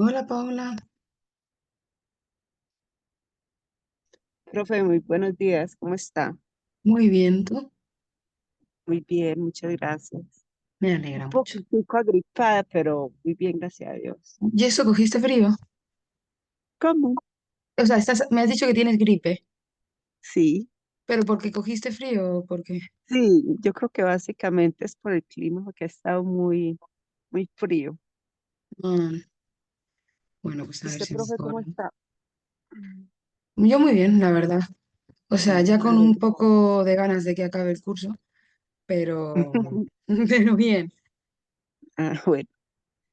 Hola Paula, Profe, muy buenos días, ¿cómo está? muy bien, ¿tú? Muy bien, muchas gracias. Me Un alegra mucho. poquitico agripada, pero muy bien, gracias a Dios. ¿Y eso cogiste frío? ¿Cómo? O sea, me has dicho que tienes gripe, Sí, pero ¿por qué cogiste frío o por qué? sí, yo creo que básicamente es por el clima, porque ha estado muy frío. Ah, bueno, pues ¿Y a ver usted, si profe, mejor. cómo está? Yo muy bien, la verdad. O sea, ya Me con un alegro. poco de ganas de que acabe el curso, pero, pero bien. Bueno, me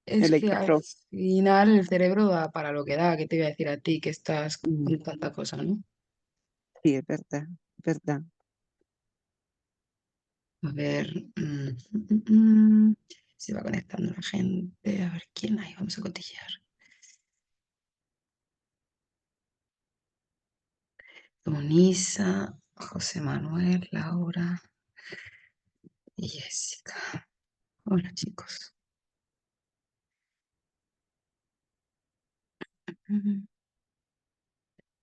Es que alegra, al profe. final el cerebro da para lo que da, que te voy a decir a ti que estás Mm, con tanta cosa, ¿no? Sí, es verdad, es verdad. A ver, mm. Se va conectando la gente, a ver quién hay, vamos a cotillear. Donisa, José Manuel, Laura y Jessica. Hola chicos. Ujú.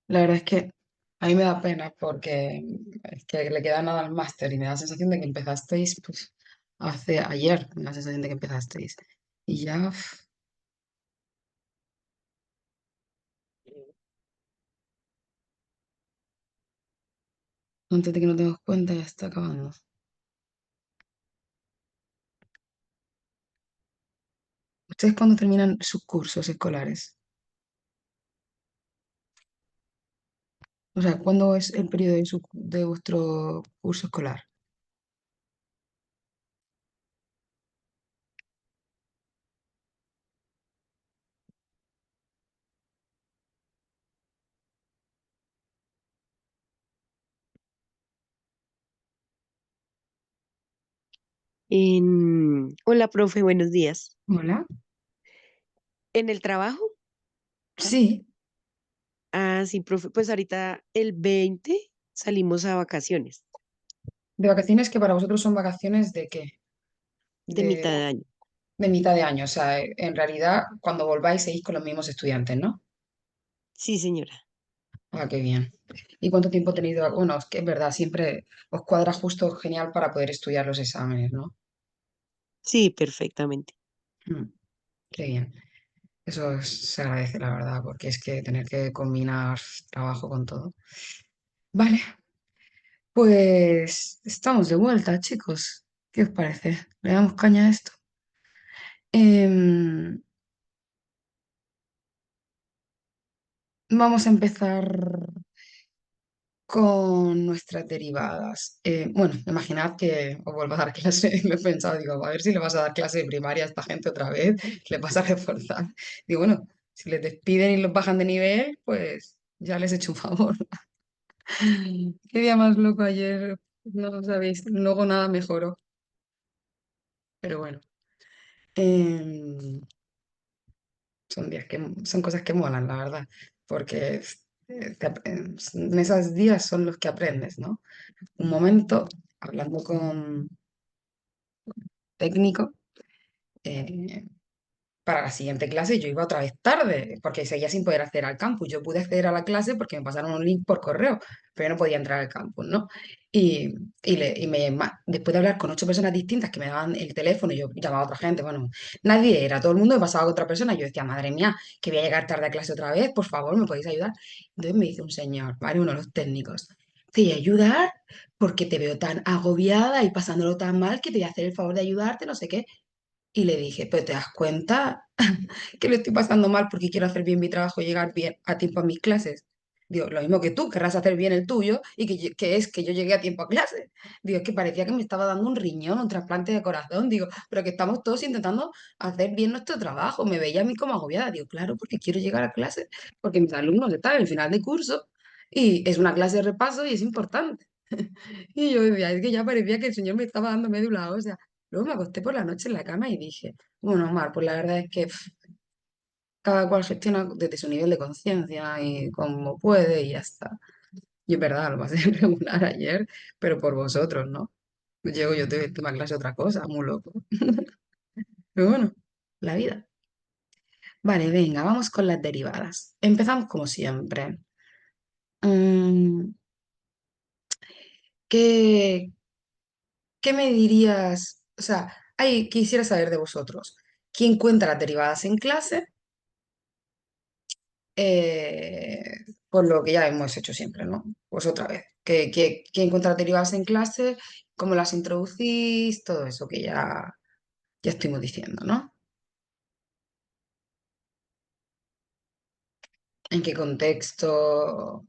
La verdad es que a mí me da pena porque es que le queda nada al máster y me da la sensación de que empezasteis pues, hace ayer, me da la sensación de que empezasteis. Y ya, antes de que nos demos cuenta, ya está acabando. ¿Ustedes cuándo terminan sus cursos escolares? O sea, ¿cuándo es el periodo de vuestro curso escolar? Hola, profe, buenos días. Hola. ¿En el trabajo? Sí, Sí, profe, pues ahorita el 20 salimos a vacaciones de vacaciones que para vosotros son vacaciones de qué? de mitad de año. De mitad de año. O sea, en realidad, cuando volváis, seguís con los mismos estudiantes, ¿no? Sí, señora. Ah, qué bien. ¿Y cuánto tiempo tenéis de Bueno, es que es verdad, siempre os cuadra justo genial para poder estudiar los exámenes, ¿no? Sí, perfectamente. Mm, qué bien. Se agradece, la verdad, porque es que tener que combinar trabajo con todo. Vale, pues estamos de vuelta, chicos. ¿Qué os parece? ¿Le damos caña a esto? Em, Vamos a empezar con nuestras derivadas. Bueno, imaginad que os vuelvo a dar clase, lo he pensado, digo, a ver si le vas a dar clase de primaria a esta gente otra vez, le vas a reforzar. Digo, bueno, si les despiden y los bajan de nivel, pues ya les he hecho un favor. Qué día más loco ayer, no lo sabéis, luego nada mejoró, pero bueno, em, son días que son cosas que molan, la verdad, porque en esos días son los que aprendes, ¿no? Un momento, hablando con técnico, eh, para la siguiente clase yo iba otra vez tarde, porque seguía sin poder acceder al campus. Yo pude acceder a la clase porque me pasaron un link por correo, pero yo no podía entrar al campus, ¿no? Y, después de hablar con 8 personas distintas que me daban el teléfono y yo llamaba a otra gente, bueno, nadie era, todo el mundo me pasaba con otra persona. Y yo decía, madre mía, que voy a llegar tarde a clase otra vez, por favor, ¿me podéis ayudar? Entonces me dice un señor, ¿vale? Uno de los técnicos. Te voy a ayudar porque te veo tan agobiada y pasándolo tan mal que te voy a hacer el favor de ayudarte, no sé qué. Y le dije, pero ¿te das cuenta que lo estoy pasando mal porque quiero hacer bien mi trabajo y llegar bien a tiempo a mis clases? Digo, lo mismo que tú, querrás hacer bien el tuyo y que es que yo llegué a tiempo a clase. Digo, es que parecía que me estaba dando un riñón, un trasplante de corazón. Digo, pero que estamos todos intentando hacer bien nuestro trabajo. Me veía a mí como agobiada. Digo, claro, porque quiero llegar a clase, porque mis alumnos están en el final de curso y es una clase de repaso y es importante. Y yo decía, es que ya parecía que el señor me estaba dando médula ósea. Luego me acosté por la noche en la cama y dije, bueno, Omar, pues la verdad es que cada cual gestiona desde su nivel de conciencia y como puede y ya está. Y es verdad, lo pasé regular ayer, pero por vosotros, ¿no? Llego yo, te tomo clase otra cosa, muy loco. Pero bueno, la vida. Vale, venga, vamos con las derivadas. Empezamos como siempre. Mm, ¿qué, qué me dirías? O sea, quisiera saber de vosotros. ¿Quién cuenta las derivadas en clase? Eh, por lo que ya hemos hecho siempre, ¿no? Pues otra vez. ¿Quién cuenta las derivadas en clase? ¿Cómo las introducís? Todo eso que ya estuvimos diciendo, ¿no? ¿En qué contexto?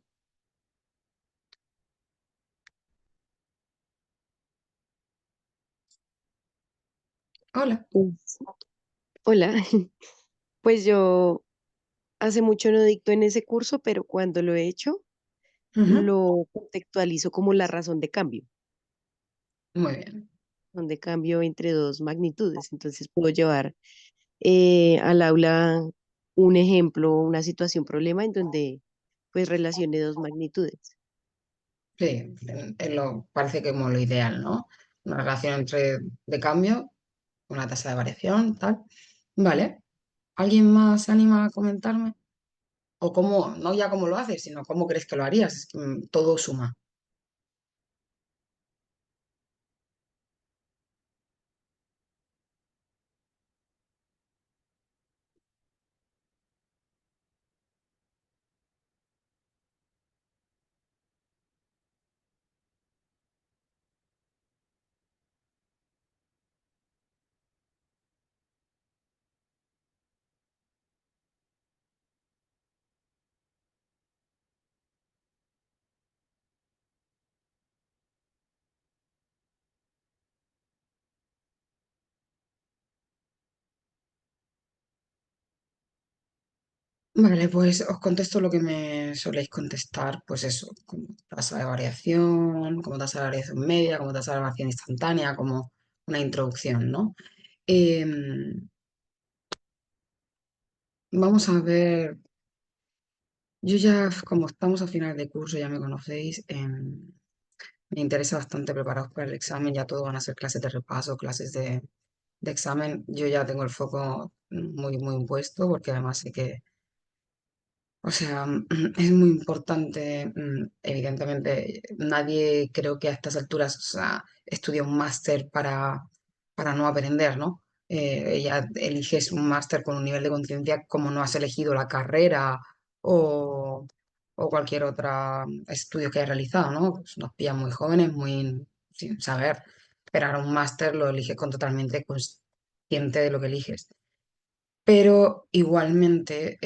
Hola. Pues, hola, pues yo hace mucho no dicto en ese curso, pero cuando lo he hecho, Ujú. lo contextualizo como la Muy bien. razón de cambio entre dos magnitudes. Entonces puedo llevar al aula un ejemplo, una situación, problema en donde pues relacione dos magnitudes. Sí, parece como lo ideal, ¿no? Una relación entre de cambio, una tasa de variación, tal. Vale. ¿Alguien más se anima a comentarme? O cómo, no ya cómo lo haces, sino cómo crees que lo harías. Es que todo suma. Vale, pues os contesto lo que me soléis contestar, pues eso, como tasa de variación, como tasa de variación media, como tasa de variación instantánea, como una introducción, ¿no? Em, vamos a ver, yo ya, como estamos a final de curso, ya me conocéis, me interesa bastante prepararos para el examen, ya todo van a ser clases de repaso, clases de examen, yo ya tengo el foco muy, muy puesto, porque además sé que o sea, es muy importante, evidentemente, nadie creo que a estas alturas, o sea, estudia un máster para no aprender, ¿no? Ya eliges un máster con un nivel de conciencia como no has elegido la carrera o, o cualquier otro estudio que hayas realizado, ¿no? Pues nos pillan muy jóvenes, muy sin saber, pero ahora un máster lo eliges con totalmente consciente de lo que eliges. Pero igualmente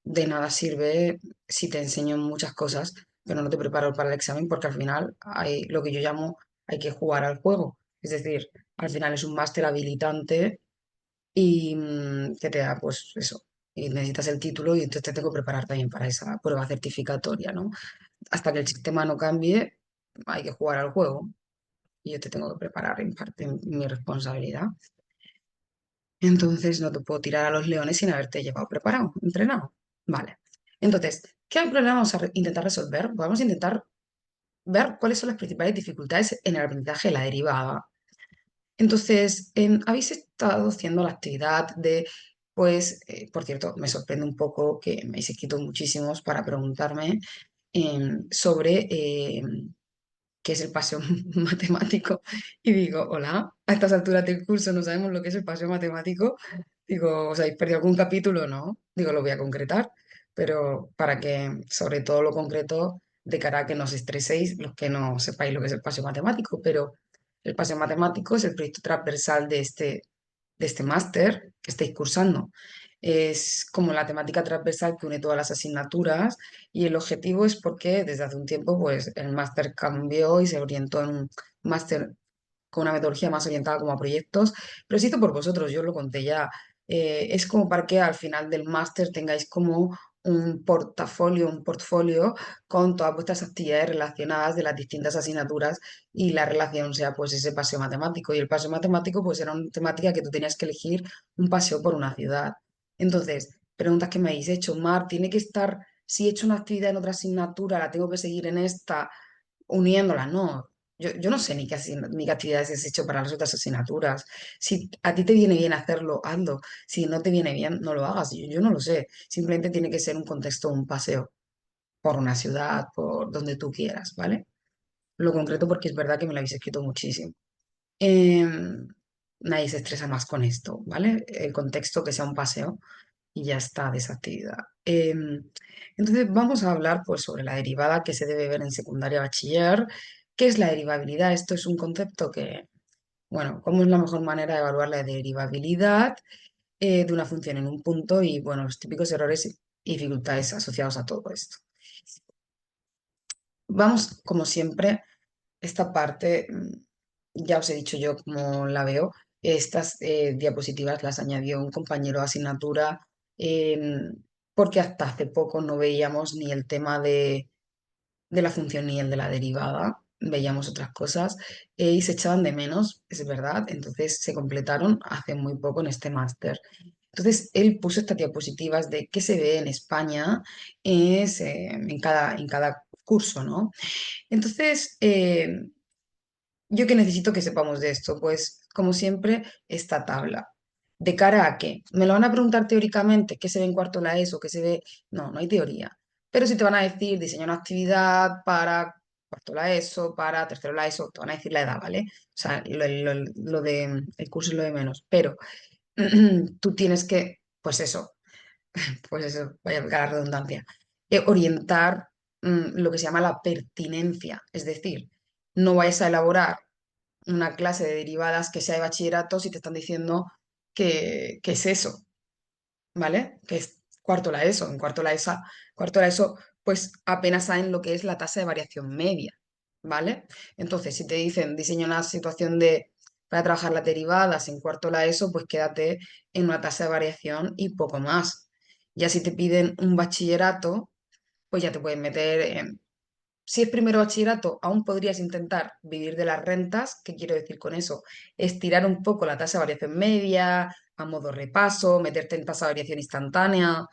de nada sirve si te enseño muchas cosas, pero no te preparo para el examen porque al final hay lo que yo llamo hay que jugar al juego. Es decir, al final es un máster habilitante y que te da pues eso. Y necesitas el título y entonces te tengo que preparar también para esa prueba certificatoria, ¿no? Hasta que el sistema no cambie, hay que jugar al juego y yo te tengo que preparar en parte mi responsabilidad. Entonces no te puedo tirar a los leones sin haberte llevado preparado, entrenado. Vale. Entonces, ¿qué problema vamos a intentar resolver? Vamos a intentar ver cuáles son las principales dificultades en el aprendizaje de la derivada. Entonces, habéis estado haciendo la actividad de, pues, por cierto, me sorprende un poco que me habéis escrito muchísimos para preguntarme sobre qué es el paseo matemático. Y digo, hola, a estas alturas del curso no sabemos lo que es el paseo matemático. Digo, ¿os habéis perdido algún capítulo? No. Digo, lo voy a concretar, pero para que, sobre todo lo concreto, de cara a que no os estreséis los que no sepáis lo que es el paseo matemático, pero el paseo matemático es el proyecto transversal de este máster que estáis cursando. Es como la temática transversal que une todas las asignaturas y el objetivo es porque desde hace un tiempo pues, el máster cambió y se orientó en un máster con una metodología más orientada como a proyectos, pero esto por vosotros, yo os lo conté ya. Es como para que al final del máster tengáis como un portfolio con todas vuestras actividades relacionadas de las distintas asignaturas y la relación sea pues ese paseo matemático. Y el paseo matemático pues era una temática que tú tenías que elegir un paseo por una ciudad. Entonces, preguntas que me habéis hecho, Mar, ¿tiene que estar, si he hecho una actividad en otra asignatura, la tengo que seguir en esta, uniéndola? No, yo no sé ni qué actividades has hecho para las otras asignaturas. Si a ti te viene bien hacerlo, hazlo. Si no te viene bien, no lo hagas. Yo no lo sé. Simplemente tiene que ser un contexto, un paseo por una ciudad, por donde tú quieras, ¿vale? Lo concreto porque es verdad que me lo habéis escrito muchísimo. Em, Nadie se estresa más con esto, ¿vale? El contexto que sea un paseo y ya está de esa actividad. Entonces vamos a hablar pues sobre la derivada que se debe ver en secundaria bachiller. ¿Qué es la derivabilidad? Esto es un concepto que, bueno, ¿cómo es la mejor manera de evaluar la derivabilidad de una función en un punto y, bueno, los típicos errores y dificultades asociados a todo esto? Vamos, como siempre, esta parte, ya os he dicho yo cómo la veo. Estas diapositivas las añadió un compañero de asignatura em, porque hasta hace poco no veíamos ni el tema de la función ni el de la derivada, veíamos otras cosas y se echaban de menos, es verdad. Entonces se completaron hace muy poco en este máster. Entonces él puso estas diapositivas de qué se ve en España en cada curso, ¿no? Entonces, ¿yo qué necesito que sepamos de esto? Pues, como siempre, esta tabla. ¿De cara a qué? ¿Me lo van a preguntar teóricamente? ¿Qué se ve en cuarto de la ESO? ¿Qué se ve? No, no hay teoría. Pero si te van a decir diseña una actividad para cuarto de la ESO, para tercero de la ESO, te van a decir la edad, ¿vale? O sea, lo de el curso es lo de menos. Pero tú tienes que, pues eso, vaya a la redundancia, orientar lo que se llama la pertinencia. Es decir, no vayas a elaborar una clase de derivadas que sea de bachillerato si te están diciendo que es eso, ¿vale? Que es cuarto la ESO. En cuarto la ESO, pues apenas saben lo que es la tasa de variación media, ¿vale? Entonces, si te dicen diseña una situación para trabajar las derivadas en cuarto la ESO, pues quédate en una tasa de variación y poco más. Ya si te piden un bachillerato, pues ya te pueden meter en si es primero bachillerato, aún podrías intentar vivir de las rentas. ¿Qué quiero decir con eso? Estirar un poco la tasa de variación media, a modo repaso, meterte en tasa de variación instantánea,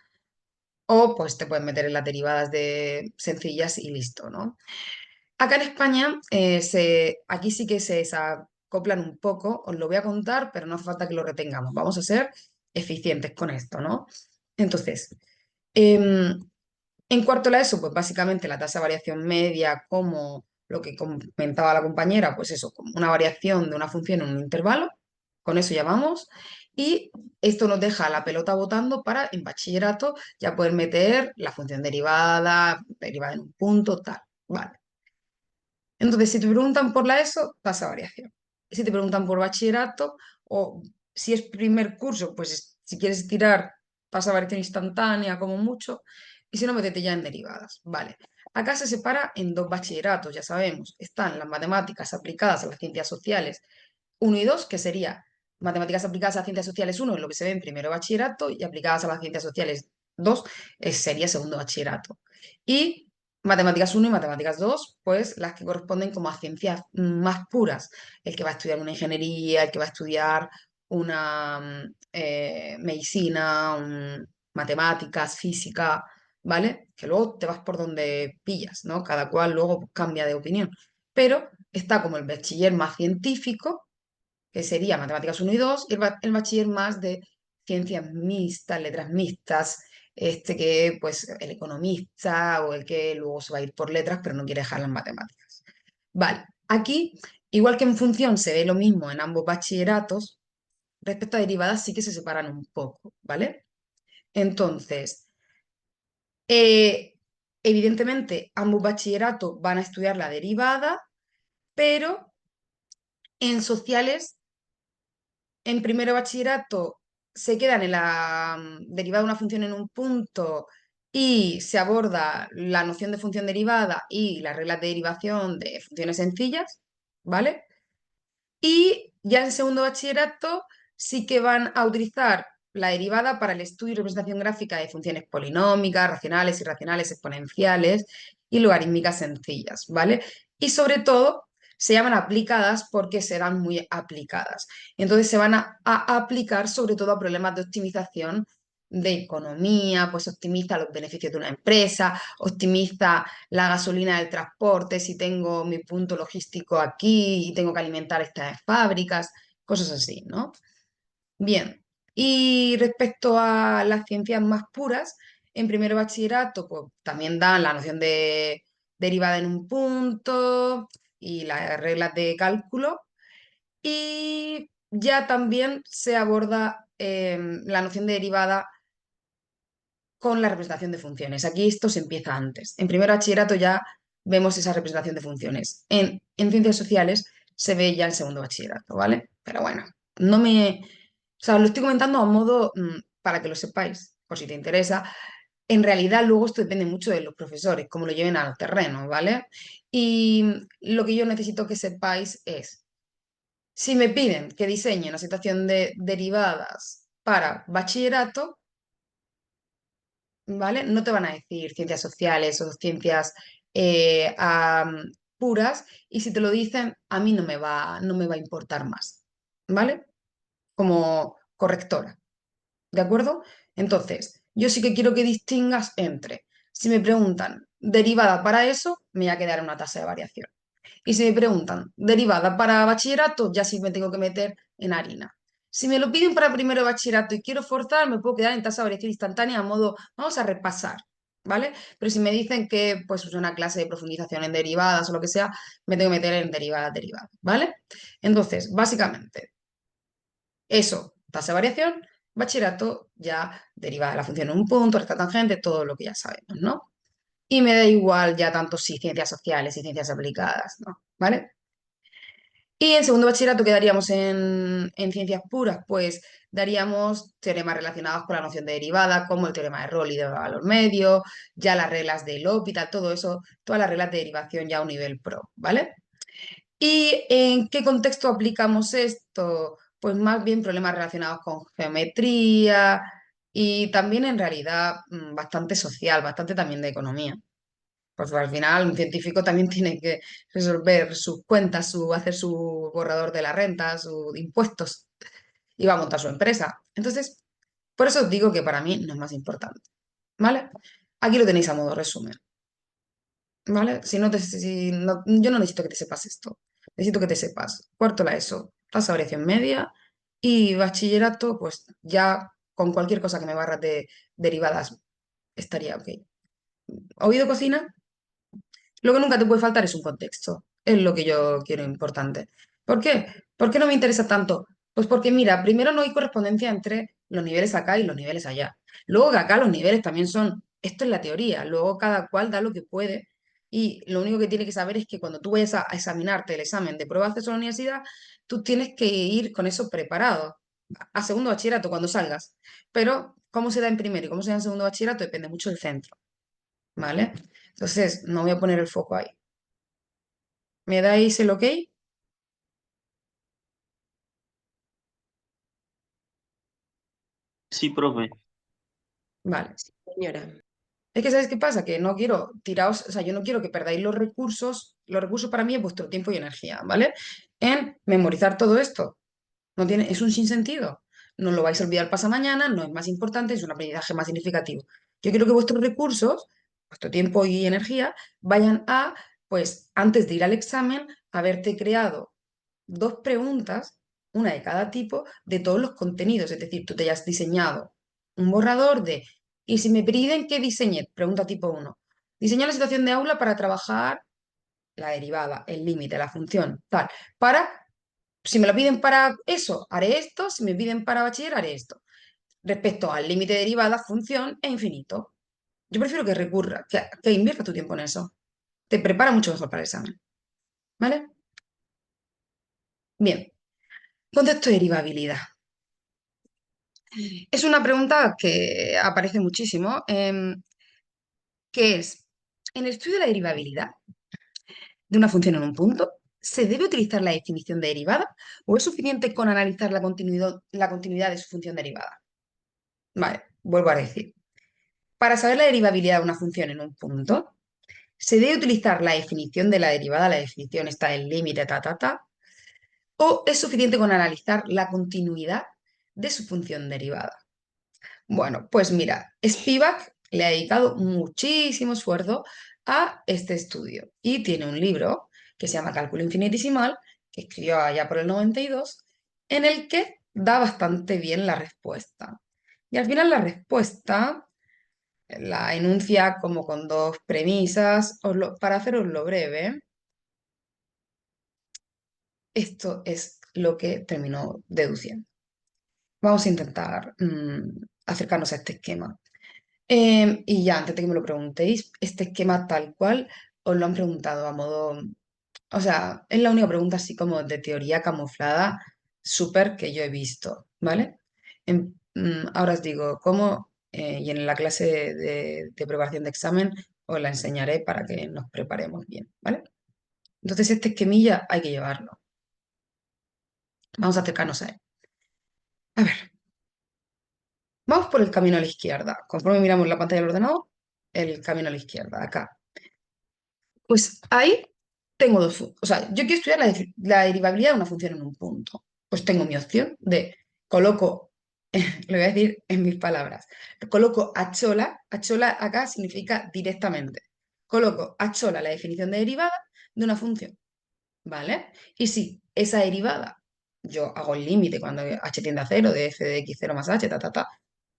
o pues te puedes meter en las derivadas de sencillas y listo, ¿no? Acá en España, aquí sí que se desacoplan un poco, os lo voy a contar, pero no hace falta que lo retengamos. Vamos a ser eficientes con esto, ¿no? Entonces, em, en cuarto la ESO, pues básicamente la tasa de variación media, como lo que comentaba la compañera, pues eso, como una variación de una función en un intervalo, con eso ya vamos. Y esto nos deja la pelota botando para en bachillerato ya poder meter la función derivada, derivada en un punto, tal. Vale. Entonces, si te preguntan por la ESO, tasa de variación. Si te preguntan por bachillerato, o si es primer curso, pues si quieres tirar, tasa de variación instantánea como mucho, y si no, métete ya en derivadas. Vale. Acá se separa en dos bachilleratos, ya sabemos. Están las matemáticas aplicadas a las ciencias sociales uno y 2 que sería matemáticas aplicadas a ciencias sociales uno es lo que se ve en primero de bachillerato, y aplicadas a las ciencias sociales 2 sería segundo de bachillerato. Y matemáticas uno y matemáticas 2 pues las que corresponden como a ciencias más puras. El que va a estudiar una ingeniería, el que va a estudiar una medicina, matemáticas, física, ¿vale? Que luego te vas por donde pillas, ¿no? Cada cual luego cambia de opinión. Pero está como el bachiller más científico, que sería matemáticas uno y 2 y el bachiller más de ciencias mixtas, letras mixtas, este que pues el economista o el que luego se va a ir por letras pero no quiere dejar las matemáticas. Vale, aquí, igual que en función se ve lo mismo en ambos bachilleratos, respecto a derivadas sí que se separan un poco, ¿vale? Entonces, eh, evidentemente ambos bachilleratos van a estudiar la derivada, pero en sociales en primero de bachillerato se quedan en la derivada de una función en un punto y se aborda la noción de función derivada y las reglas de derivación de funciones sencillas, ¿vale? Y ya en segundo bachillerato sí que van a utilizar la derivada para el estudio y representación gráfica de funciones polinómicas, racionales, irracionales, exponenciales y logarítmicas sencillas, ¿vale? Y sobre todo se llaman aplicadas porque serán muy aplicadas. Entonces se van a aplicar sobre todo a problemas de optimización de economía, pues optimiza los beneficios de una empresa, optimiza la gasolina del transporte, si tengo mi punto logístico aquí y tengo que alimentar estas fábricas, cosas así, ¿no? Bien, y respecto a las ciencias más puras, en primero bachillerato, pues también dan la noción de derivada en un punto y las reglas de cálculo. Y ya también se aborda la noción de derivada con la representación de funciones. Aquí esto se empieza antes. En primer bachillerato ya vemos esa representación de funciones. En ciencias sociales se ve ya en segundo bachillerato, ¿vale? Pero bueno, no me... O sea, lo estoy comentando a modo para que lo sepáis, por si te interesa. En realidad luego esto depende mucho de los profesores, cómo lo lleven al terreno, ¿vale? Y lo que yo necesito que sepáis es, si me piden que diseñe una situación de derivadas para bachillerato, ¿vale? No te van a decir ciencias sociales o ciencias puras, y si te lo dicen, a mí no me va a importar más, ¿vale? Como correctora, ¿de acuerdo? Entonces, yo sí que quiero que distingas entre, si me preguntan derivada para eso, me voy a quedar en una tasa de variación. Y si me preguntan derivada para bachillerato, ya sí me tengo que meter en harina. Si me lo piden para primero de bachillerato y quiero forzar, me puedo quedar en tasa de variación instantánea a modo, vamos a repasar, ¿vale? Pero si me dicen que pues es una clase de profundización en derivadas o lo que sea, me tengo que meter en derivadas, ¿vale? Entonces, básicamente, eso, tasa de variación, bachillerato, ya derivada de la función en un punto, recta tangente, todo lo que ya sabemos, ¿no? Y me da igual ya tanto si ciencias sociales y ciencias aplicadas, ¿no? ¿Vale? Y en segundo bachillerato quedaríamos en ciencias puras, pues daríamos teoremas relacionados con la noción de derivada, como el teorema de Rollo y de valor medio, ya las reglas del L'Hopital, todo eso, todas las reglas de derivación ya a un nivel pro, ¿vale? ¿Y en qué contexto aplicamos esto? Pues más bien problemas relacionados con geometría y también en realidad bastante social, bastante también de economía. Pues al final un científico también tiene que resolver sus cuentas, hacer su borrador de la renta, sus impuestos y va a montar su empresa. Entonces, por eso os digo que para mí no es más importante. ¿Vale? Aquí lo tenéis a modo resumen. ¿Vale? Si no yo no necesito que te sepas esto. Necesito que te sepas cuarto la ESO, tasa de variación media y bachillerato, pues ya con cualquier cosa que me barras de derivadas estaría ok. ¿Oído cocina? Lo que nunca te puede faltar es un contexto. Es lo que yo quiero importante. ¿Por qué? ¿Por qué no me interesa tanto? Pues porque, mira, primero no hay correspondencia entre los niveles acá y los niveles allá. Luego que acá los niveles también son, esto es la teoría, luego cada cual da lo que puede y lo único que tiene que saber es que cuando tú vayas a examinarte el examen de prueba de acceso a la universidad, tú tienes que ir con eso preparado a segundo bachillerato cuando salgas. Pero cómo se da en primero y cómo se da en segundo bachillerato depende mucho del centro. ¿Vale? Entonces, no voy a poner el foco ahí. ¿Me dais el ok? Sí, profe. Vale. Sí, señora. Es que, ¿sabéis qué pasa? Que no quiero tiraros, o sea, yo no quiero que perdáis los recursos para mí es vuestro tiempo y energía, ¿vale? En memorizar todo esto. No tiene, es un sinsentido. No lo vais a olvidar pasa mañana, no es más importante, es un aprendizaje más significativo. Yo quiero que vuestros recursos, vuestro tiempo y energía, vayan a, pues, antes de ir al examen, haberte creado dos preguntas, una de cada tipo, de todos los contenidos. Es decir, tú te hayas diseñado un borrador de, y si me piden que diseñe, pregunta tipo uno, diseña la situación de aula para trabajar la derivada, el límite, la función, tal. Para, si me lo piden para eso, haré esto, si me piden para bachiller, haré esto. Respecto al límite de derivada, función e infinito. Yo prefiero que recurra, que invierta tu tiempo en eso. Te prepara mucho mejor para el examen. ¿Vale? Bien. Concepto de derivabilidad. Es una pregunta que aparece muchísimo, que es, en el estudio de la derivabilidad de una función en un punto, ¿se debe utilizar la definición de derivada o es suficiente con analizar la continuidad de su función derivada? Vale, vuelvo a decir. Para saber la derivabilidad de una función en un punto, ¿se debe utilizar la definición de la derivada, la definición está del límite, o es suficiente con analizar la continuidad de su función derivada? Bueno, pues mira, Spivak le ha dedicado muchísimo esfuerzo a este estudio y tiene un libro que se llama Cálculo infinitesimal, que escribió allá por el 92, en el que da bastante bien la respuesta. Y al final la respuesta la enuncia como con dos premisas. Para haceroslo breve, esto es lo que terminó deduciendo. Vamos a intentar acercarnos a este esquema. Y ya, antes de que me lo preguntéis, este esquema tal cual os lo han preguntado a modo, o sea, es la única pregunta así como de teoría camuflada, súper que yo he visto, ¿vale? Ahora os digo cómo, y en la clase de preparación de examen os la enseñaré para que nos preparemos bien, ¿vale? Entonces este esquemilla hay que llevarlo. Vamos a acercarnos a él. A ver, vamos por el camino a la izquierda. Conforme miramos la pantalla del ordenador, el camino a la izquierda, acá. Pues ahí tengo o sea, yo quiero estudiar la derivabilidad de una función en un punto. Pues tengo mi opción de coloco, lo voy a decir en mis palabras, coloco a chola acá significa directamente. Coloco a chola la definición de derivada de una función, ¿vale? Y si esa derivada, yo hago el límite cuando h tiende a cero de f de x cero más h,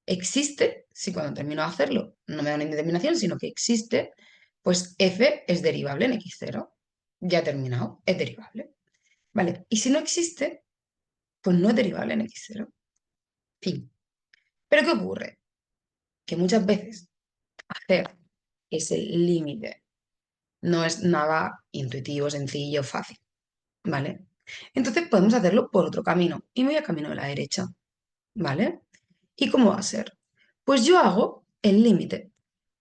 existe, si cuando termino de hacerlo no me da una indeterminación, sino que existe, pues f es derivable en x0. Ya he terminado, es derivable. Vale, y si no existe, pues no es derivable en x0. Fin. Pero ¿qué ocurre? Que muchas veces hacer ese límite no es nada intuitivo, sencillo, fácil. ¿Vale? Entonces podemos hacerlo por otro camino. Y me voy a camino de la derecha. ¿Vale? ¿Y cómo va a ser? Pues yo hago el límite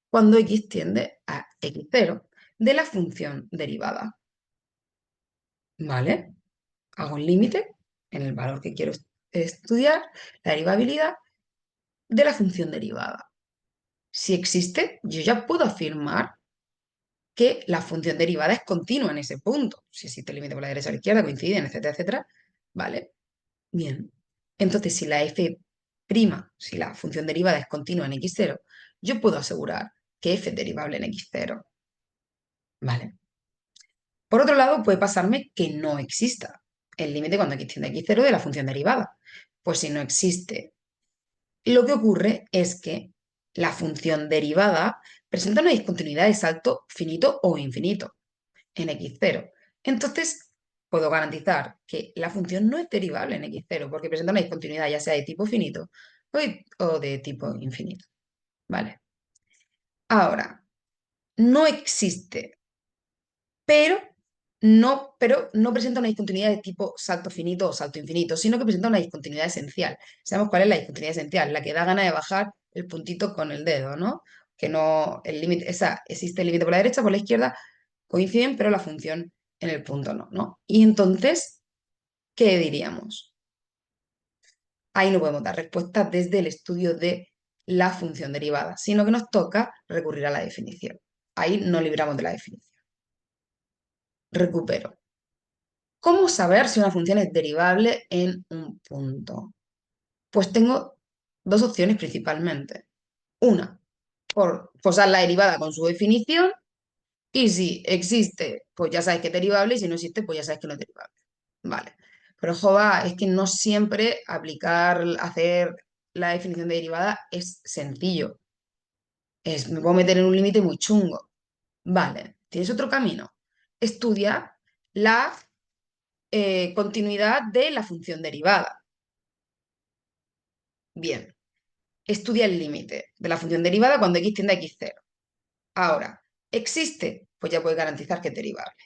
cuando x tiende a x0 de la función derivada. ¿Vale? Hago un límite en el valor que quiero estudiar, la derivabilidad de la función derivada. Si existe, yo ya puedo afirmar que la función derivada es continua en ese punto. Si existe el límite por la derecha a la izquierda, coinciden, etcétera, etcétera. ¿Vale? Bien. Entonces, si la f', si la función derivada es continua en x0, yo puedo asegurar que f es derivable en x0. ¿Vale? Por otro lado, puede pasarme que no exista el límite cuando x tiende a x0 de la función derivada. Pues si no existe, lo que ocurre es que la función derivada presenta una discontinuidad de salto finito o infinito en x0. Entonces, puedo garantizar que la función no es derivable en x0 porque presenta una discontinuidad ya sea de tipo finito o de tipo infinito. ¿Vale? Ahora, no existe pero no presenta una discontinuidad de tipo salto finito o salto infinito, sino que presenta una discontinuidad esencial. Sabemos cuál es la discontinuidad esencial, la que da gana de bajar el puntito con el dedo, ¿no? Que no, el límite, existe el límite por la derecha, por la izquierda, coinciden, pero la función en el punto no, ¿no? Y entonces, ¿qué diríamos? Ahí no podemos dar respuesta desde el estudio de la función derivada, sino que nos toca recurrir a la definición. Ahí no libramos de la definición. Recupero. ¿Cómo saber si una función es derivable en un punto? Pues tengo dos opciones principalmente. Una, por posar la derivada con su definición y si existe, pues ya sabes que es derivable y si no existe, pues ya sabes que no es derivable. Vale. Pero jova, es que no siempre hacer la definición de derivada es sencillo. Me puedo meter en un límite muy chungo. Vale. ¿Tienes otro camino? Estudia la continuidad de la función derivada. Bien, estudia el límite de la función derivada cuando x tiende a x0. Ahora, ¿existe? Pues ya puedes garantizar que es derivable.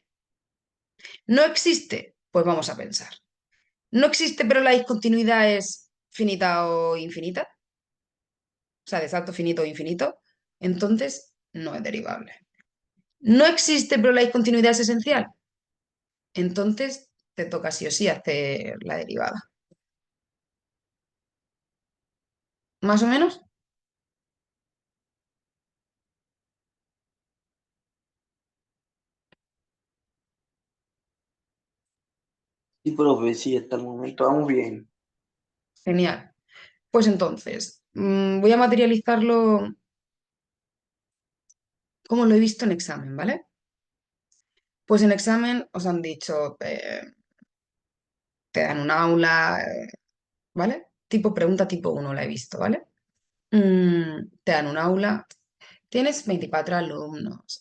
¿No existe? Pues vamos a pensar. ¿No existe pero la discontinuidad es finita o infinita? O sea, de salto finito o infinito. Entonces, no es derivable. ¿No existe pero la discontinuidad es esencial? Entonces, te toca sí o sí hacer la derivada. ¿Más o menos? Sí, profe, sí, hasta el momento vamos bien. Genial. Pues entonces, voy a materializarlo como lo he visto en examen, ¿vale? Pues en examen os han dicho, te dan un aula, ¿vale? Tipo pregunta tipo uno la he visto, ¿vale? Te dan un aula, tienes 24 alumnos,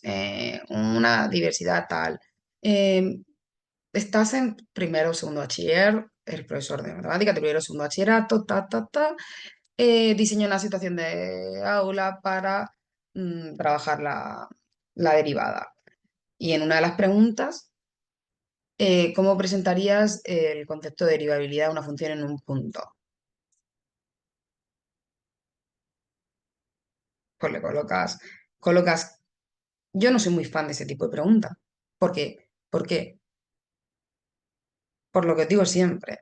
una diversidad tal. eh, Estás en primero o segundo bachiller, el profesor de matemática, primero o segundo bachillerato, diseña una situación de aula para trabajar la derivada. Y en una de las preguntas, ¿cómo presentarías el concepto de derivabilidad de una función en un punto? Pues le colocas, yo no soy muy fan de ese tipo de preguntas. ¿Por qué? ¿Por qué? Por lo que os digo siempre.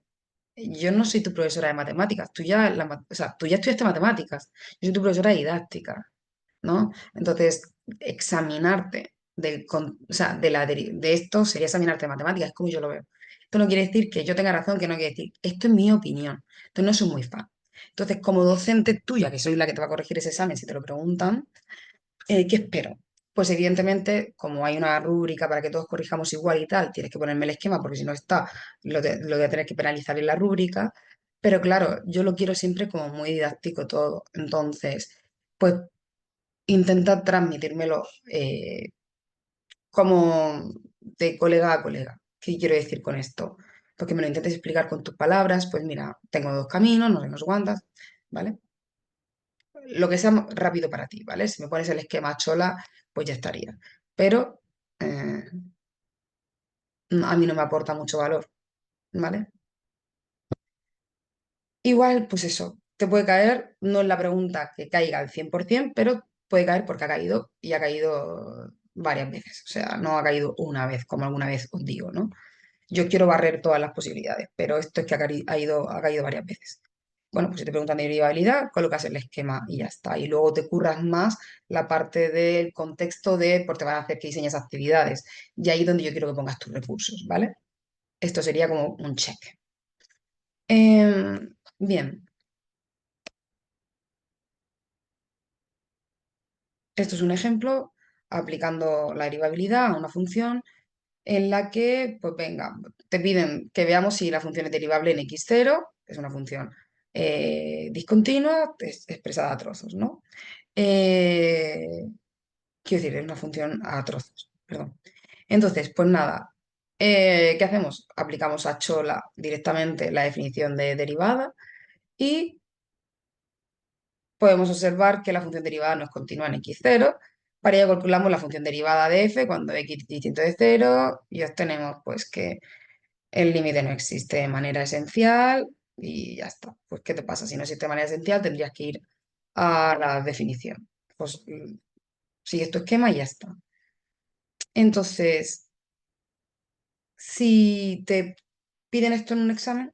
Yo no soy tu profesora de matemáticas, o sea, tú ya estudiaste matemáticas, yo soy tu profesora de didáctica, ¿no? Entonces, examinarte o sea, de esto sería examinarte de matemáticas, es como yo lo veo. Esto no quiere decir que yo tenga razón, que no quiere decir, esto es mi opinión, entonces no soy muy fan. Entonces, como docente tuya, que soy la que te va a corregir ese examen si te lo preguntan, ¿qué espero? Pues evidentemente, como hay una rúbrica para que todos corrijamos igual y tal, tienes que ponerme el esquema porque si no está, lo voy a tener que penalizar en la rúbrica. Pero claro, yo lo quiero siempre como muy didáctico todo. Entonces, pues intenta transmitírmelo como de colega a colega. ¿Qué quiero decir con esto? Porque me lo intentes explicar con tus palabras, pues mira, tengo dos caminos, no sé, no sé cuántas, ¿vale? Lo que sea rápido para ti, ¿vale? Si me pones el esquema chola, pues ya estaría. Pero eh, a mí no me aporta mucho valor, ¿vale? Igual, pues eso, te puede caer, no es la pregunta que caiga al 100%, pero puede caer porque ha caído y ha caído varias veces. O sea, no ha caído una vez, como alguna vez os digo, ¿no? Yo quiero barrer todas las posibilidades, pero esto es que ha caído varias veces. Bueno, pues si te preguntan de derivabilidad, colocas el esquema y ya está. Y luego te curras más la parte del contexto de por te van a hacer que diseñes actividades. Y ahí es donde yo quiero que pongas tus recursos, ¿vale? Esto sería como un check. Bien, esto es un ejemplo aplicando la derivabilidad a una función en la que, pues venga, te piden que veamos si la función es derivable en x0, es una función discontinua, expresada a trozos, ¿no? Eh, Quiero decir, es una función a trozos, perdón. Entonces, pues nada, ¿qué hacemos? Aplicamos a Chola directamente la definición de derivada y podemos observar que la función derivada no es continua en x0. Para ello calculamos la función derivada de f cuando x es distinto de cero y obtenemos pues que el límite no existe de manera esencial y ya está. Pues, ¿qué te pasa? Si no existe de manera esencial, tendrías que ir a la definición. Pues sigues tu esquema y ya está. Entonces, si te piden esto en un examen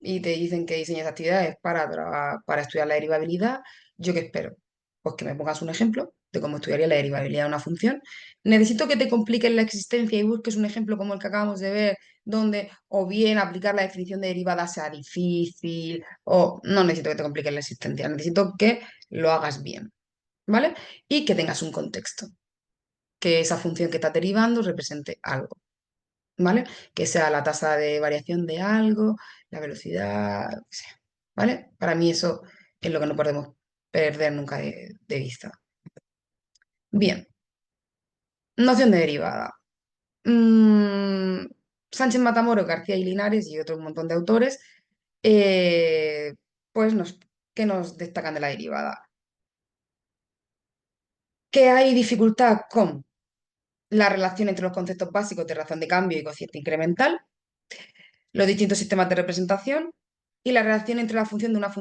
y te dicen que diseñes actividades para estudiar la derivabilidad, ¿yo qué espero? Pues que me pongas un ejemplo de cómo estudiaría la derivabilidad de una función. Necesito que te compliques la existencia y busques un ejemplo como el que acabamos de ver, donde o bien aplicar la definición de derivada sea difícil, o no necesito que te compliques la existencia, necesito que lo hagas bien, ¿vale? Y que tengas un contexto, que esa función que estás derivando represente algo. ¿Vale? Que sea la tasa de variación de algo, la velocidad, lo que sea, ¿vale? Para mí eso es lo que no podemos perder nunca de vista. Bien, noción de derivada. Mm, Sánchez Matamoros, García y Linares y otro montón de autores, eh, pues ¿qué nos destacan de la derivada? Que hay dificultad con la relación entre los conceptos básicos de razón de cambio y cociente incremental, los distintos sistemas de representación y la relación entre la función de una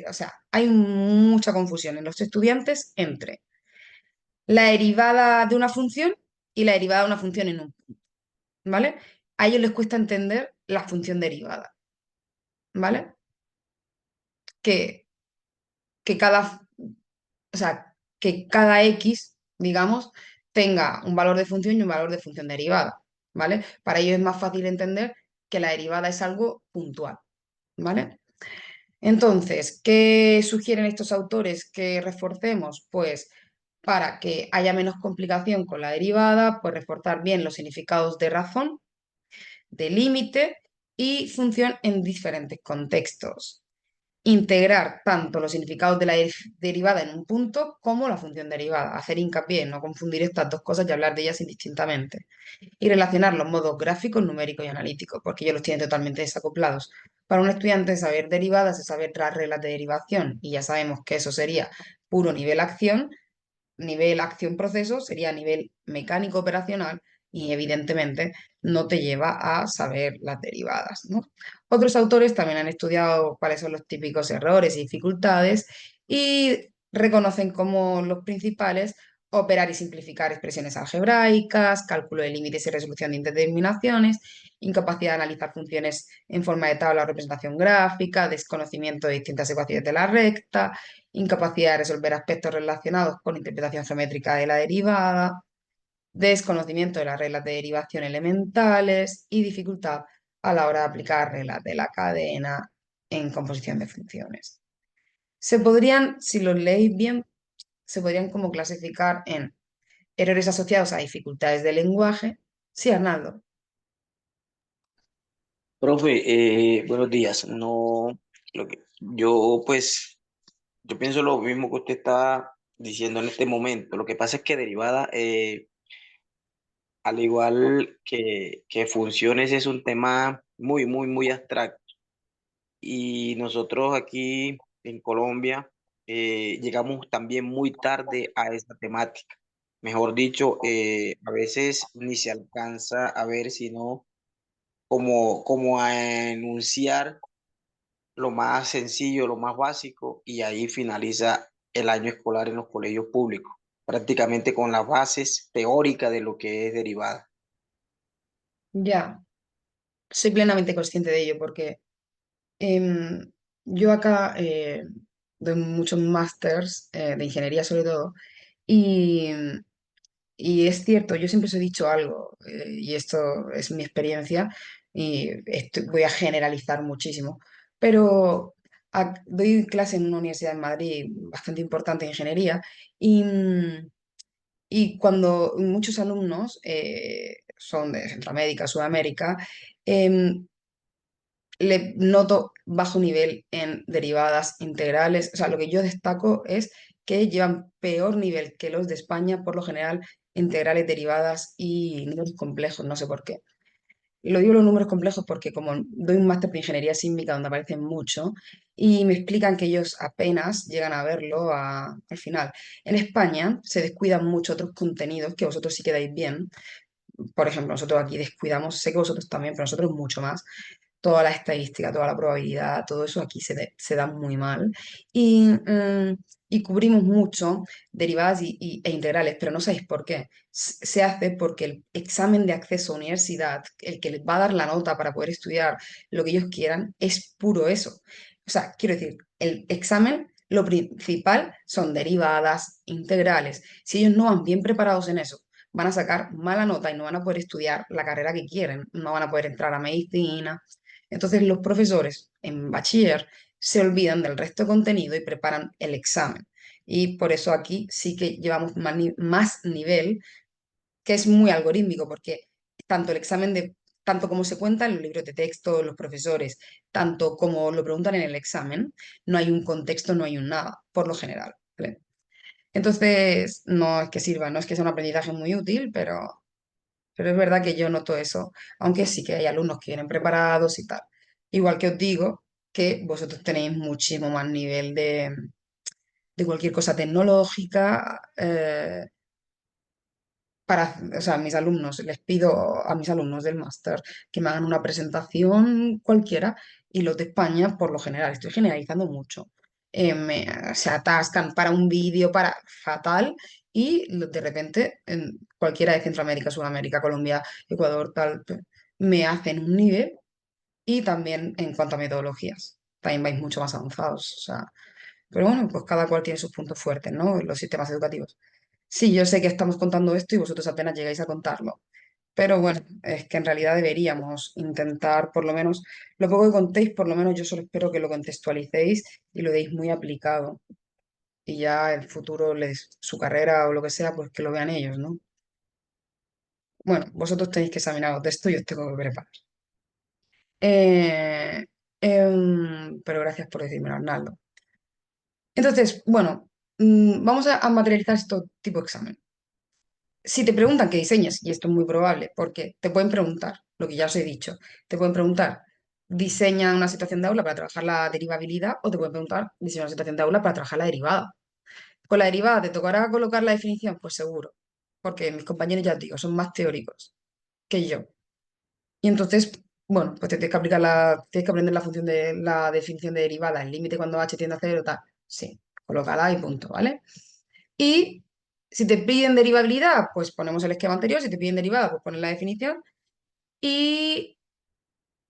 o sea, hay mucha confusión en los estudiantes entre la derivada de una función y la derivada de una función en un punto, ¿vale? A ellos les cuesta entender la función derivada, ¿vale? Que, que cada, o sea, que cada x, digamos, tenga un valor de función y un valor de función derivada, ¿vale? Para ellos es más fácil entender que la derivada es algo puntual, ¿vale? Entonces, ¿qué sugieren estos autores que reforcemos? Pues para que haya menos complicación con la derivada, pues reforzar bien los significados de razón, de límite y función en diferentes contextos. Integrar tanto los significados de la derivada en un punto como la función derivada. Hacer hincapié en no confundir estas dos cosas y hablar de ellas indistintamente. Y relacionar los modos gráficos, numéricos y analíticos, porque ellos los tienen totalmente desacoplados. Para un estudiante, saber derivadas es saber las reglas de derivación, y ya sabemos que eso sería puro nivel acción-proceso, sería nivel mecánico operacional, y evidentemente no te lleva a saber las derivadas, ¿no? Otros autores también han estudiado cuáles son los típicos errores y dificultades y reconocen como los principales operar y simplificar expresiones algebraicas, cálculo de límites y resolución de indeterminaciones, incapacidad de analizar funciones en forma de tabla o representación gráfica, desconocimiento de distintas ecuaciones de la recta, incapacidad de resolver aspectos relacionados con interpretación geométrica de la derivada, desconocimiento de las reglas de derivación elementales y dificultad a la hora de aplicar reglas de la cadena en composición de funciones. Se podrían, si los leéis bien, se podrían como clasificar en errores asociados a dificultades del lenguaje. Sí, Arnaldo. Profe, buenos días. No, yo pues, yo pienso lo mismo que usted está diciendo en este momento. Lo que pasa es que derivada, al igual que funciones, es un tema muy, muy, muy abstracto. Y nosotros aquí en Colombia llegamos también muy tarde a esta temática. Mejor dicho, a veces ni se alcanza a ver, sino como a enunciar lo más sencillo, lo más básico, y ahí finaliza el año escolar en los colegios públicos, prácticamente con las bases teóricas de lo que es derivada. Ya, soy plenamente consciente de ello porque em, yo acá doy muchos másters de ingeniería sobre todo y, y es cierto, yo siempre os he dicho algo y esto es mi experiencia y voy a generalizar muchísimo, pero doy clase en una universidad en Madrid bastante importante de ingeniería y, y cuando muchos alumnos son de Centroamérica, Sudamérica, em, le noto bajo nivel en derivadas integrales. O sea, lo que yo destaco es que llevan peor nivel que los de España, por lo general, integrales, derivadas y números complejos, no sé por qué. Lo digo los números complejos porque como doy un máster de ingeniería sísmica donde aparecen mucho y me explican que ellos apenas llegan a verlo al final. En España se descuidan mucho otros contenidos que vosotros sí quedáis bien. Por ejemplo, nosotros aquí descuidamos, sé que vosotros también, pero nosotros mucho más toda la estadística, toda la probabilidad, todo eso aquí se da muy mal. Y, y cubrimos mucho derivadas e integrales, pero no sabéis por qué. Se hace porque el examen de acceso a universidad, el que les va a dar la nota para poder estudiar lo que ellos quieran, es puro eso. O sea, quiero decir, el examen, lo principal son derivadas, integrales. Si ellos no van bien preparados en eso, van a sacar mala nota y no van a poder estudiar la carrera que quieren, no van a poder entrar a medicina. Entonces los profesores en bachiller se olvidan del resto de contenido y preparan el examen. Y por eso aquí sí que llevamos más nivel, que es muy algorítmico, porque tanto el examen de, tanto como se cuenta en los libros de texto, los profesores, tanto como lo preguntan en el examen, no hay un contexto, no hay un nada, por lo general. ¿Vale? Entonces, no es que sirva, no es que sea un aprendizaje muy útil, pero es verdad que yo noto eso, aunque sí que hay alumnos que vienen preparados y tal. Igual que os digo que vosotros tenéis muchísimo más nivel de cualquier cosa tecnológica. O sea, mis alumnos, les pido a mis alumnos del máster que me hagan una presentación cualquiera y los de España, por lo general, estoy generalizando mucho, se atascan para un vídeo, para fatal, y de repente cualquiera de Centroamérica, Sudamérica, Colombia, Ecuador, tal, me hacen un nivel y también en cuanto a metodologías, también vais mucho más avanzados, o sea, pero bueno, pues cada cual tiene sus puntos fuertes, ¿no? Los sistemas educativos. Sí, yo sé que estamos contando esto y vosotros apenas llegáis a contarlo. Pero bueno, es que en realidad deberíamos intentar, por lo menos, lo poco que contéis, por lo menos yo solo espero que lo contextualicéis y lo deis muy aplicado. Y ya en futuro, su carrera o lo que sea, pues que lo vean ellos, ¿no? Bueno, vosotros tenéis que examinaros de esto y os tengo que preparar. Eh, pero gracias por decírmelo, Arnaldo. Entonces, bueno, vamos a materializar esto tipo examen. Si te preguntan que diseñes, y esto es muy probable, porque te pueden preguntar, lo que ya os he dicho, te pueden preguntar, diseña una situación de aula para trabajar la derivabilidad, o te pueden preguntar, diseña una situación de aula para trabajar la derivada. Con la derivada te tocará colocar la definición, pues seguro, porque mis compañeros, ya os digo, son más teóricos que yo. Y entonces, bueno, pues te tienes que aplicar tienes que aprender la función de la definición de derivada, el límite cuando h tiende a cero, tal. Sí, colócala y punto, ¿vale? Y si te piden derivabilidad, pues ponemos el esquema anterior. Si te piden derivada, pues pones la definición. Y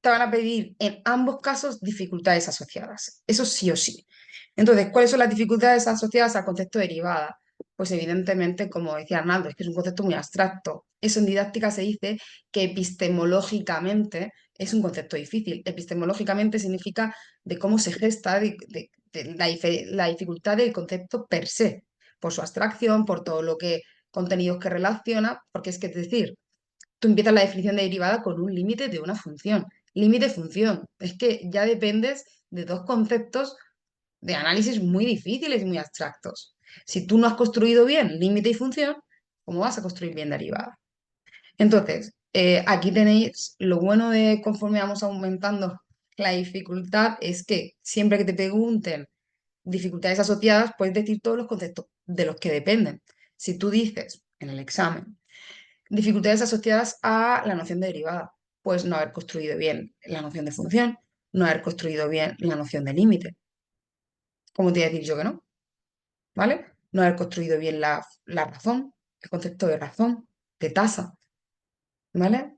te van a pedir en ambos casos dificultades asociadas. Eso sí o sí. Entonces, ¿cuáles son las dificultades asociadas al concepto de derivada? Pues evidentemente, como decía Arnaldo, es que es un concepto muy abstracto. Eso en didáctica se dice que epistemológicamente es un concepto difícil. Epistemológicamente significa de cómo se gesta, de la dificultad del concepto per se, por su abstracción, por todo lo que contenidos que relaciona, porque es que es decir, tú empiezas la definición de derivada con un límite de una función. Límite-función. Es que ya dependes de dos conceptos de análisis muy difíciles y muy abstractos. Si tú no has construido bien límite y función, ¿cómo vas a construir bien derivada? Entonces, aquí tenéis lo bueno de conforme vamos aumentando la dificultad, es que siempre que te pregunten dificultades asociadas, puedes decir todos los conceptos de los que dependen. Si tú dices en el examen dificultades asociadas a la noción de derivada, pues no haber construido bien la noción de función, no haber construido bien la noción de límite. ¿Cómo te voy a decir yo que no? ¿Vale? No haber construido bien la razón, el concepto de razón, de tasa, ¿vale?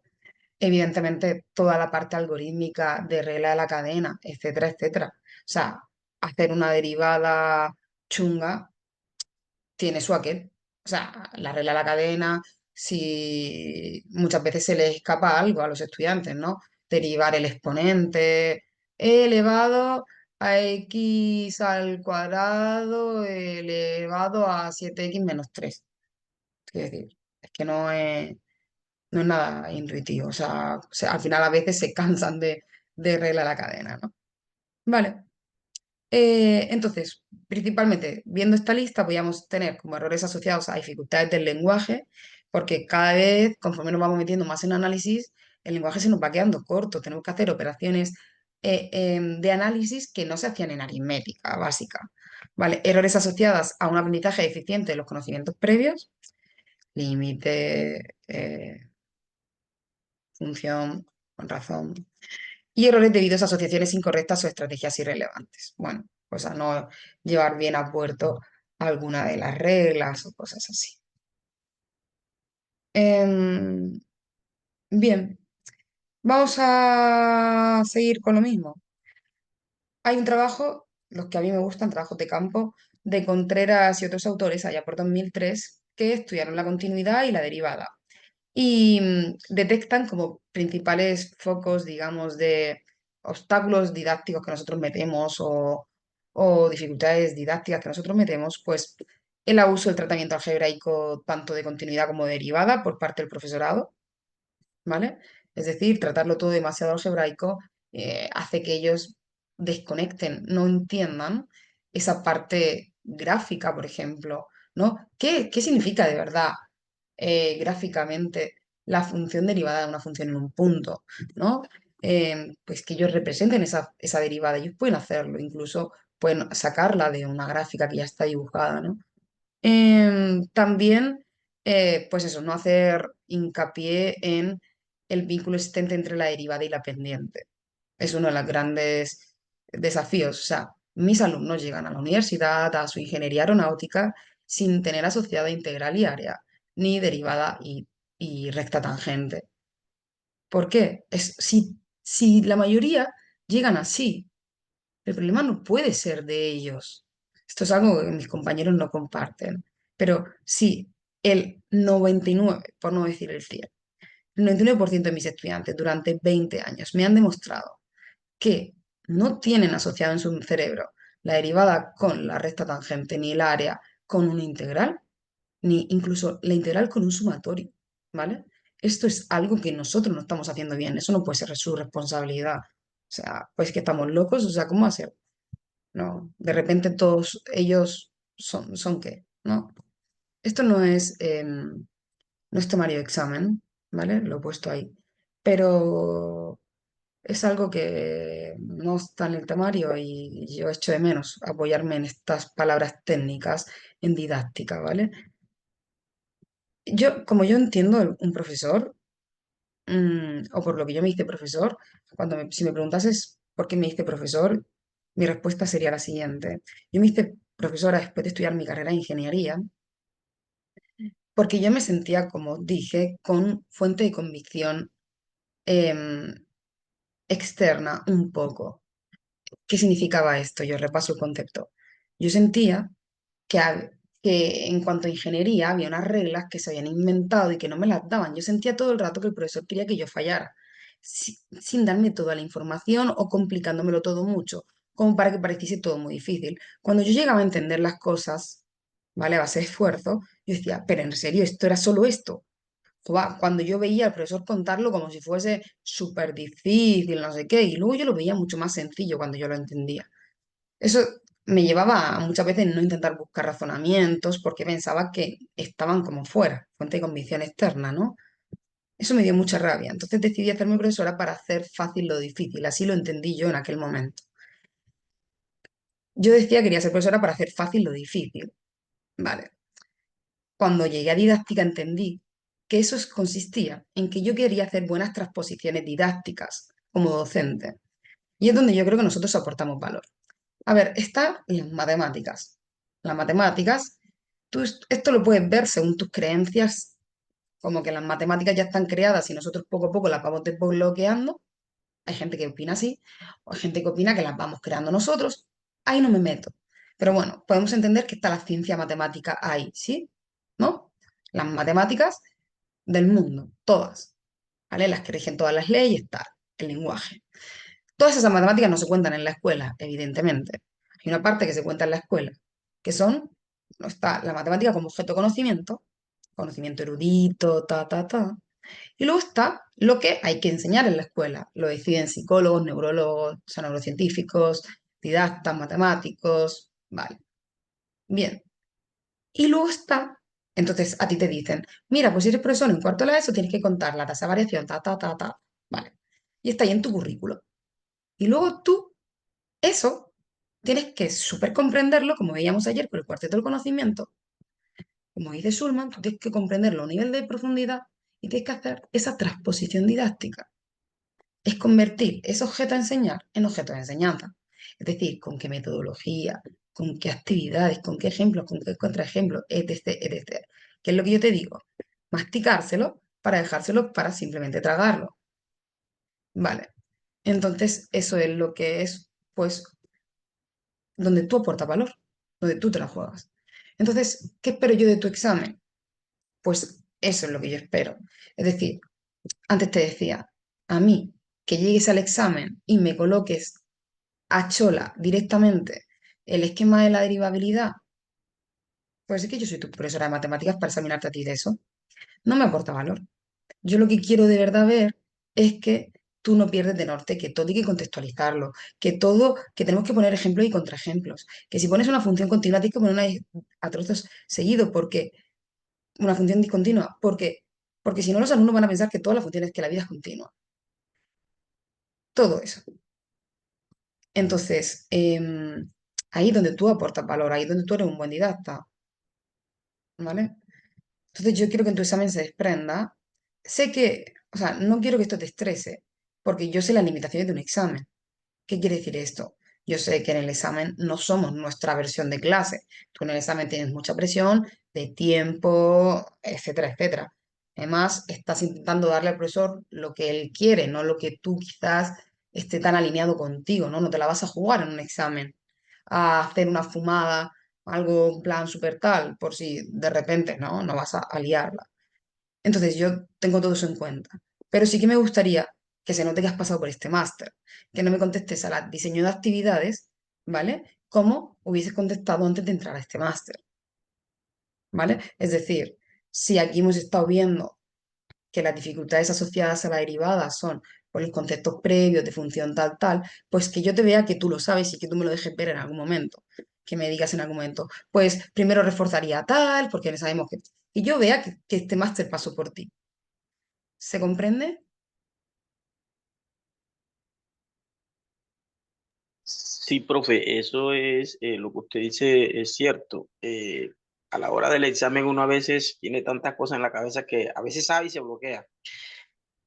Evidentemente, toda la parte algorítmica de regla de la cadena, etcétera, etcétera. O sea, hacer una derivada chunga tiene su aquel. O sea, la regla de la cadena, si muchas veces se les escapa algo a los estudiantes, ¿no? Derivar el exponente elevado a x al cuadrado elevado a 7x-3. Es decir, es que no es nada intuitivo. O sea, al final a veces se cansan de regla de la cadena, ¿no? Vale. Entonces, principalmente, viendo esta lista, podríamos tener como errores asociados a dificultades del lenguaje, porque cada vez, conforme nos vamos metiendo más en análisis, el lenguaje se nos va quedando corto. Tenemos que hacer operaciones de análisis que no se hacían en aritmética básica. ¿Vale? Errores asociadas a un aprendizaje deficiente de los conocimientos previos, límite, función, razón, y errores debidos a asociaciones incorrectas o estrategias irrelevantes. Bueno, pues a no llevar bien a puerto alguna de las reglas o cosas así. Em, bien, vamos a seguir con lo mismo. Hay un trabajo, los que a mí me gustan, trabajos de campo, de Contreras y otros autores allá por 2003, que estudiaron la continuidad y la derivada. Y detectan como principales focos, digamos, de obstáculos didácticos que nosotros metemos o dificultades didácticas que nosotros metemos, pues el abuso del tratamiento algebraico tanto de continuidad como de derivada por parte del profesorado, ¿vale? Es decir, tratarlo todo demasiado algebraico hace que ellos desconecten, no entiendan esa parte gráfica, por ejemplo, ¿no? ¿Qué significa de verdad gráficamente la función derivada de una función en un punto, ¿no? Pues que ellos representen esa derivada, ellos pueden hacerlo, incluso pueden sacarla de una gráfica que ya está dibujada, ¿no? También, pues eso, no hacer hincapié en el vínculo existente entre la derivada y la pendiente. Es uno de los grandes desafíos. O sea, mis alumnos llegan a la universidad, a su ingeniería aeronáutica, sin tener asociada integral y área, ni derivada y recta tangente. ¿Por qué? Si la mayoría llegan así, el problema no puede ser de ellos. Esto es algo que mis compañeros no comparten. Pero si el 99, por no decir el 100, el 99% de mis estudiantes durante 20 años me han demostrado que no tienen asociado en su cerebro la derivada con la recta tangente, ni el área con una integral, ni incluso la integral con un sumatorio, ¿vale? Esto es algo que nosotros no estamos haciendo bien, eso no puede ser su responsabilidad. O sea, pues que estamos locos, o sea, ¿cómo hacer? No, de repente todos ellos son qué, ¿no? Esto no es temario de examen, ¿vale? Lo he puesto ahí. Pero es algo que no está en el temario y yo echo de menos apoyarme en estas palabras técnicas en didáctica, ¿vale? Como yo entiendo un profesor, o por lo que yo me hice profesor, si me preguntases por qué me hice profesor, mi respuesta sería la siguiente. Yo me hice profesora después de estudiar mi carrera de ingeniería, porque yo me sentía, como dije, con fuente de convicción em, externa un poco. ¿Qué significaba esto? Yo repaso el concepto. Yo sentía que en cuanto a ingeniería había unas reglas que se habían inventado y que no me las daban. Yo sentía todo el rato que el profesor quería que yo fallara, sin darme toda la información o complicándomelo todo mucho, como para que pareciese todo muy difícil. Cuando yo llegaba a entender las cosas, ¿vale? A base de esfuerzo, yo decía, pero en serio, esto era solo esto. Joba, cuando yo veía al profesor contarlo como si fuese súper difícil, no sé qué, y luego yo lo veía mucho más sencillo cuando yo lo entendía. Eso me llevaba a muchas veces no intentar buscar razonamientos porque pensaba que estaban como fuera, fuente de convicción externa, ¿no? Eso me dio mucha rabia. Entonces decidí hacerme profesora para hacer fácil lo difícil. Así lo entendí yo en aquel momento. Yo decía que quería ser profesora para hacer fácil lo difícil. Vale. Cuando llegué a didáctica entendí que consistía en que yo quería hacer buenas transposiciones didácticas como docente. Y es donde yo creo que nosotros aportamos valor. A ver, están las matemáticas. Las matemáticas, esto lo puedes ver según tus creencias, como que las matemáticas ya están creadas y nosotros poco a poco las vamos desbloqueando. Hay gente que opina así, o hay gente que opina que las vamos creando nosotros. Ahí no me meto. Pero bueno, podemos entender que está la ciencia matemática ahí, ¿sí? ¿No? Las matemáticas del mundo, todas, ¿vale? Las que rigen todas las leyes, tal, el lenguaje. Todas esas matemáticas no se cuentan en la escuela, evidentemente. Hay una parte que se cuenta en la escuela, que no está la matemática como objeto de conocimiento, conocimiento erudito, ta. Y luego está lo que hay que enseñar en la escuela. Lo deciden psicólogos, neurólogos, o sea, neurocientíficos, didactas, matemáticos, vale. Bien. Y luego está, entonces a ti te dicen, mira, pues si eres profesor en cuarto de la ESO, tienes que contar la tasa de variación, ta. Vale. Y está ahí en tu currículo. Y luego tú, eso, tienes que súper comprenderlo, como veíamos ayer con el cuarteto del conocimiento. Como dice Schulman, tú tienes que comprenderlo a un nivel de profundidad y tienes que hacer esa transposición didáctica. Es convertir ese objeto a enseñar en objeto de enseñanza. Es decir, con qué metodología, con qué actividades, con qué ejemplos, con qué contraejemplos, etc. ¿Qué es lo que yo te digo? Masticárselo para dejárselo para simplemente tragarlo. Vale. Entonces, eso es lo que es, pues, donde tú aportas valor, donde tú te la juegas. Entonces, ¿qué espero yo de tu examen? Pues eso es lo que yo espero. Es decir, antes te decía, a mí, que llegues al examen y me coloques a chola directamente el esquema de la derivabilidad, pues es que yo soy tu profesora de matemáticas para examinarte a ti de eso. No me aporta valor. Yo lo que quiero de verdad ver es que tú no pierdes de norte, que todo hay que contextualizarlo, que tenemos que poner ejemplos y contraejemplos, que si pones una función continua tienes que poner una a trozos seguidos, porque una función discontinua, porque si no los alumnos van a pensar que todas las funciones, que la vida es continua. Todo eso. Entonces, ahí donde tú aportas valor, ahí donde tú eres un buen didacta, ¿vale? Entonces yo quiero que en tu examen se desprenda. Sé que, o sea, no quiero que esto te estrese, porque yo sé las limitaciones de un examen. ¿Qué quiere decir esto? Yo sé que en el examen no somos nuestra versión de clase. Tú en el examen tienes mucha presión de tiempo, etcétera. Además, estás intentando darle al profesor lo que él quiere, no lo que tú quizás esté tan alineado contigo, ¿no? No te la vas a jugar en un examen a hacer una fumada, algo en plan súper tal, por si de repente, ¿no? No vas a liarla. Entonces yo tengo todo eso en cuenta. Pero sí que me gustaría que se note que has pasado por este máster, que no me contestes a la diseño de actividades, ¿vale? Como hubieses contestado antes de entrar a este máster, ¿vale? Es decir, si aquí hemos estado viendo que las dificultades asociadas a la derivada son por los conceptos previos de función tal, tal, pues que yo te vea que tú lo sabes y que tú me lo dejes ver en algún momento, que me digas en algún momento, pues primero reforzaría tal, porque no sabemos que... Y yo vea que este máster pasó por ti. ¿Se comprende? Sí, profe, eso es lo que usted dice es cierto. A la hora del examen uno a veces tiene tantas cosas en la cabeza que a veces sabe y se bloquea.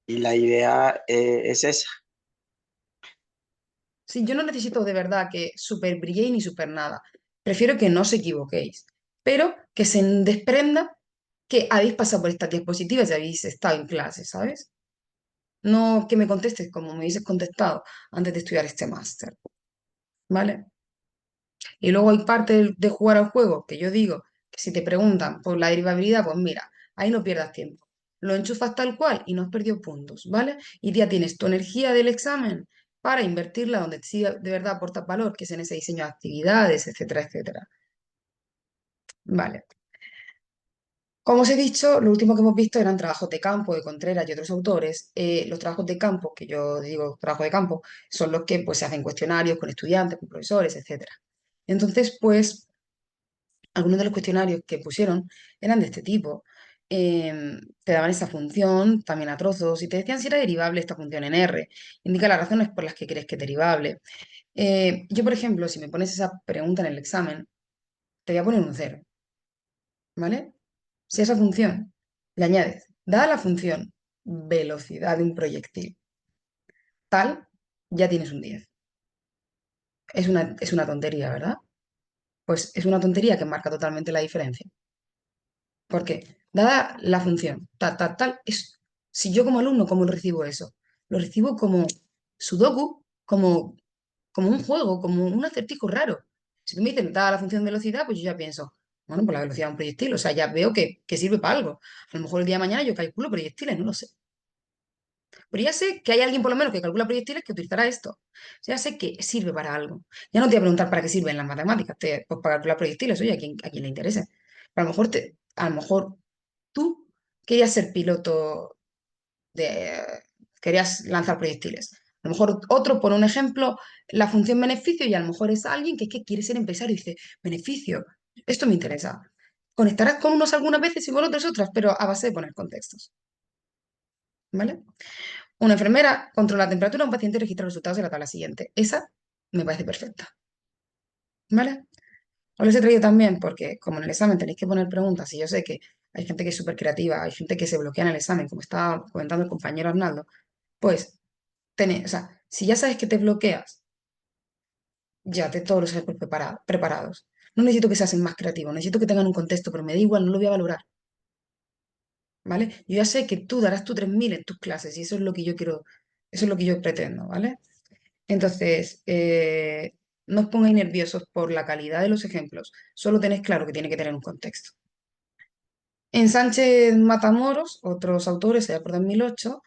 Y la idea es esa. Sí, yo no necesito de verdad que super brilléis ni super nada. Prefiero que no os equivoquéis, pero que se desprenda que habéis pasado por estas diapositivas y habéis estado en clase, ¿sabes? No que me contestes como me hubieses contestado antes de estudiar este máster, ¿vale? Y luego hay parte de jugar al juego que yo digo que si te preguntan por la derivabilidad, pues mira, ahí no pierdas tiempo. Lo enchufas tal cual y no has perdido puntos, ¿vale? Y ya tienes tu energía del examen para invertirla donde sí de verdad aporta valor, que es en ese diseño de actividades, etcétera, etcétera. Vale. Como os he dicho, lo último que hemos visto eran trabajos de campo de Contreras y otros autores. Los trabajos de campo, que yo digo trabajo de campo, son los que pues, se hacen cuestionarios con estudiantes, con profesores, etcétera. Entonces, pues algunos de los cuestionarios que pusieron eran de este tipo. Te daban esa función también a trozos y te decían si era derivable esta función en R. Indica las razones por las que crees que es derivable. Yo, por ejemplo, si me pones esa pregunta en el examen, te voy a poner un cero, ¿vale? Si a esa función le añades, dada la función velocidad de un proyectil tal, ya tienes un 10. Es una tontería, ¿verdad? Pues es una tontería que marca totalmente la diferencia. Porque, dada la función, tal, tal, tal, si yo como alumno, ¿cómo lo recibo eso? Lo recibo como sudoku, como un juego, como un acertijo raro. Si tú me dices, dada la función velocidad, pues yo ya pienso, bueno, pues la velocidad de un proyectil, o sea, ya veo que sirve para algo. A lo mejor el día de mañana yo calculo proyectiles, no lo sé. Pero ya sé que hay alguien por lo menos que calcula proyectiles que utilizará esto. O sea, ya sé que sirve para algo. Ya no te voy a preguntar para qué sirve en las matemáticas, pues para calcular proyectiles, oye, a quien le interese. Pero a lo mejor tú querías ser piloto de, querías lanzar proyectiles. A lo mejor otro, por un ejemplo, la función beneficio y a lo mejor es alguien que es que quiere ser empresario y dice, beneficio, esto me interesa. Conectarás con unos algunas veces y con otros otras, pero a base de poner contextos. ¿Vale? Una enfermera controla la temperatura de un paciente y registra los resultados de la tabla siguiente. Esa me parece perfecta. ¿Vale? Os los he traído también porque, como en el examen tenéis que poner preguntas, y yo sé que hay gente que es súper creativa, hay gente que se bloquea en el examen, como estaba comentando el compañero Arnaldo, pues, o sea, si ya sabes que te bloqueas, ya te todos los ejemplos preparados. No necesito que seas el más creativo, necesito que tengan un contexto, pero me da igual, no lo voy a valorar. ¿Vale? Yo ya sé que tú darás tu 3000 en tus clases y eso es lo que yo quiero, eso es lo que yo pretendo, ¿vale? Entonces, no os pongáis nerviosos por la calidad de los ejemplos, solo tenéis claro que tiene que tener un contexto. En Sánchez Matamoros, otros autores, allá por 2008,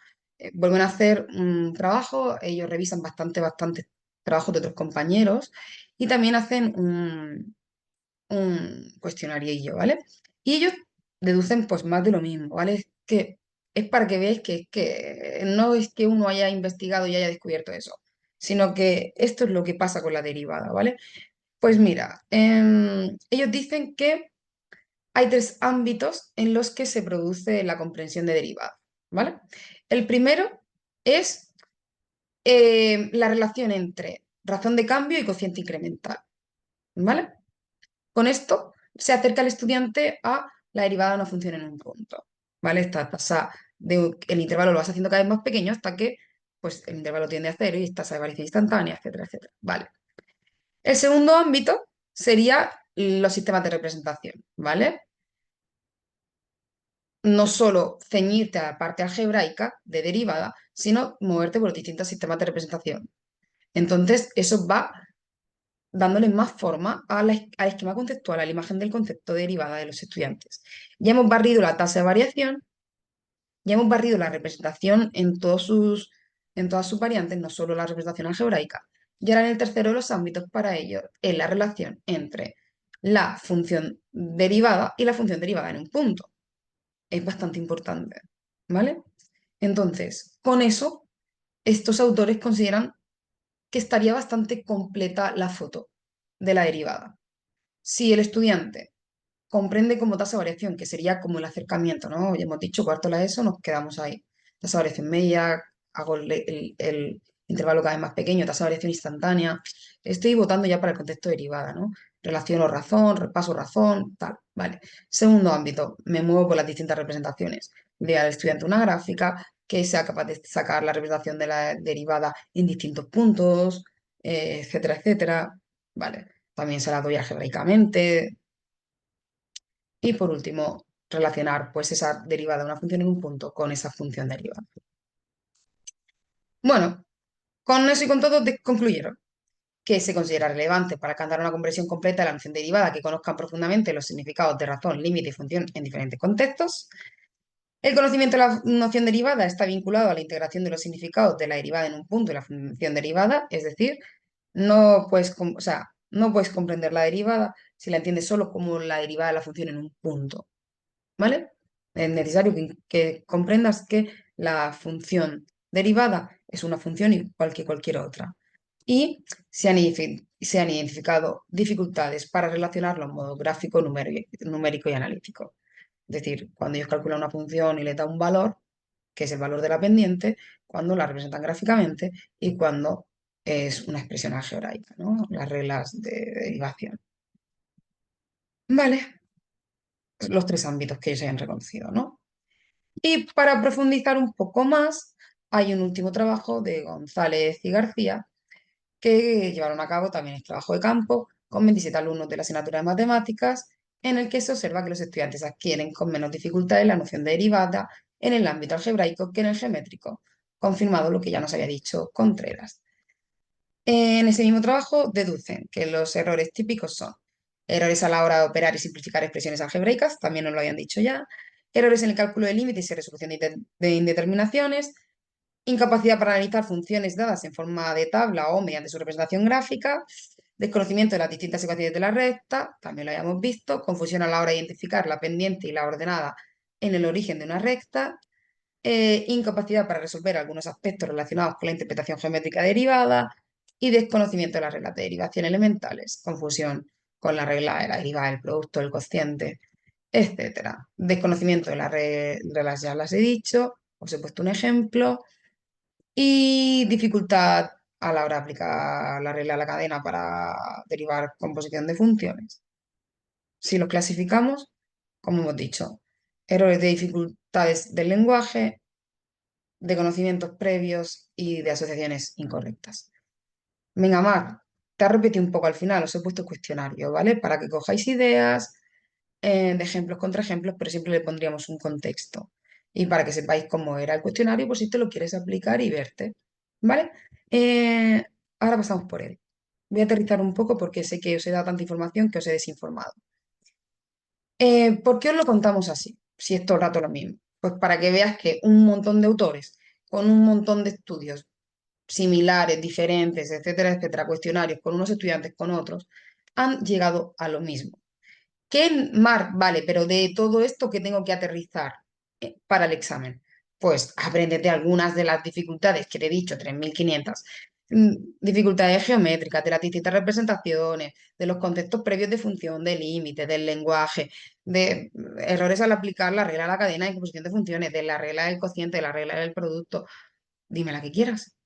vuelven a hacer un trabajo, ellos revisan bastante trabajos de otros compañeros y también hacen un cuestionario, ¿vale? Y ellos deducen pues más de lo mismo, ¿vale? Es para que veáis que no es que uno haya investigado y haya descubierto eso, sino que esto es lo que pasa con la derivada, ¿vale? Pues mira, ellos dicen que hay tres ámbitos en los que se produce la comprensión de derivada, ¿vale? El primero es la relación entre razón de cambio y cociente incremental, ¿vale? Con esto se acerca el estudiante a la derivada de una función en un punto, ¿vale? El intervalo lo vas haciendo cada vez más pequeño hasta que pues, el intervalo tiende a cero y esta tasa de variación instantánea, etcétera, etcétera. Vale. El segundo ámbito sería los sistemas de representación, ¿vale? No solo ceñirte a la parte algebraica de derivada, sino moverte por los distintos sistemas de representación. Entonces, eso va dándole más forma al esquema conceptual, a la imagen del concepto de derivada de los estudiantes. Ya hemos barrido la tasa de variación, Ya hemos barrido la representación en todas sus variantes, no solo la representación algebraica. Y ahora en el tercero de los ámbitos para ello es la relación entre la función derivada y la función derivada en un punto. Es bastante importante, ¿vale? Entonces, con eso, estos autores consideran que estaría bastante completa la foto de la derivada. Si el estudiante comprende como tasa de variación, que sería como el acercamiento, ¿no? Ya hemos dicho cuarto la ESO, nos quedamos ahí. Tasa de variación media, hago el intervalo cada vez más pequeño, tasa de variación instantánea. Estoy votando ya para el contexto de derivada, ¿no? Relaciono razón, repaso razón, tal, vale. Segundo ámbito, me muevo por las distintas representaciones. Le al estudiante una gráfica que sea capaz de sacar la representación de la derivada en distintos puntos, etcétera, etcétera. Vale. También se la doy algebraicamente, y por último, relacionar pues esa derivada de una función en un punto con esa función derivada. Bueno, con eso y con todo concluyeron que se considera relevante para alcanzar una comprensión completa de la noción derivada, que conozcan profundamente los significados de razón, límite y función en diferentes contextos. El conocimiento de la noción derivada está vinculado a la integración de los significados de la derivada en un punto y la función derivada, es decir, o sea, no puedes comprender la derivada si la entiendes solo como la derivada de la función en un punto. ¿Vale? Es necesario que comprendas que la función derivada es una función igual que cualquier otra. Y se han identificado dificultades para relacionarlo en modo gráfico, numérico y analítico. Es decir, cuando ellos calculan una función y le da un valor, que es el valor de la pendiente, cuando la representan gráficamente y cuando es una expresión algebraica, ¿no? Las reglas de derivación. Vale, los tres ámbitos que ellos hayan reconocido, ¿no? Y para profundizar un poco más, hay un último trabajo de González y García que llevaron a cabo también el trabajo de campo con 27 alumnos de la asignatura de matemáticas, en el que se observa que los estudiantes adquieren con menos dificultades la noción de derivada en el ámbito algebraico que en el geométrico, confirmado lo que ya nos había dicho Contreras. En ese mismo trabajo deducen que los errores típicos son errores a la hora de operar y simplificar expresiones algebraicas, también nos lo habían dicho ya, errores en el cálculo de límites y resolución de indeterminaciones, incapacidad para analizar funciones dadas en forma de tabla o mediante su representación gráfica, desconocimiento de las distintas ecuaciones de la recta, también lo habíamos visto, confusión a la hora de identificar la pendiente y la ordenada en el origen de una recta, incapacidad para resolver algunos aspectos relacionados con la interpretación geométrica derivada y desconocimiento de las reglas de derivación elementales, confusión con la regla de la derivada del producto, del cociente, etcétera. Desconocimiento de las reglas, ya las he dicho, os he puesto un ejemplo, y dificultad a la hora de aplicar la regla de la cadena para derivar composición de funciones. Si los clasificamos, como hemos dicho, errores de dificultades del lenguaje, de conocimientos previos y de asociaciones incorrectas. Venga, Mar, te has repetido un poco al final, os he puesto cuestionario, ¿vale? Para que cojáis ideas de ejemplos contra ejemplos, pero siempre le pondríamos un contexto. Y para que sepáis cómo era el cuestionario, por si te lo quieres aplicar y verte, ¿vale? Eh, Ahora pasamos por él. Voy a aterrizar un poco porque sé que os he dado tanta información que os he desinformado. ¿Por qué os lo contamos así? Si es todo el rato lo mismo. Pues para que veas que un montón de autores con un montón de estudios similares, diferentes, etcétera, etcétera, cuestionarios con unos estudiantes, con otros, han llegado a lo mismo. ¿Qué mar? Vale, pero de todo esto, ¿qué tengo que aterrizar para el examen? Pues apréndete algunas de las dificultades que te he dicho, 3.500. Dificultades geométricas, de las distintas representaciones, de los conceptos previos de función, de límite, del lenguaje, de errores al aplicar la regla de la cadena de composición de funciones, de la regla del cociente, de la regla del producto. Dime la que quieras,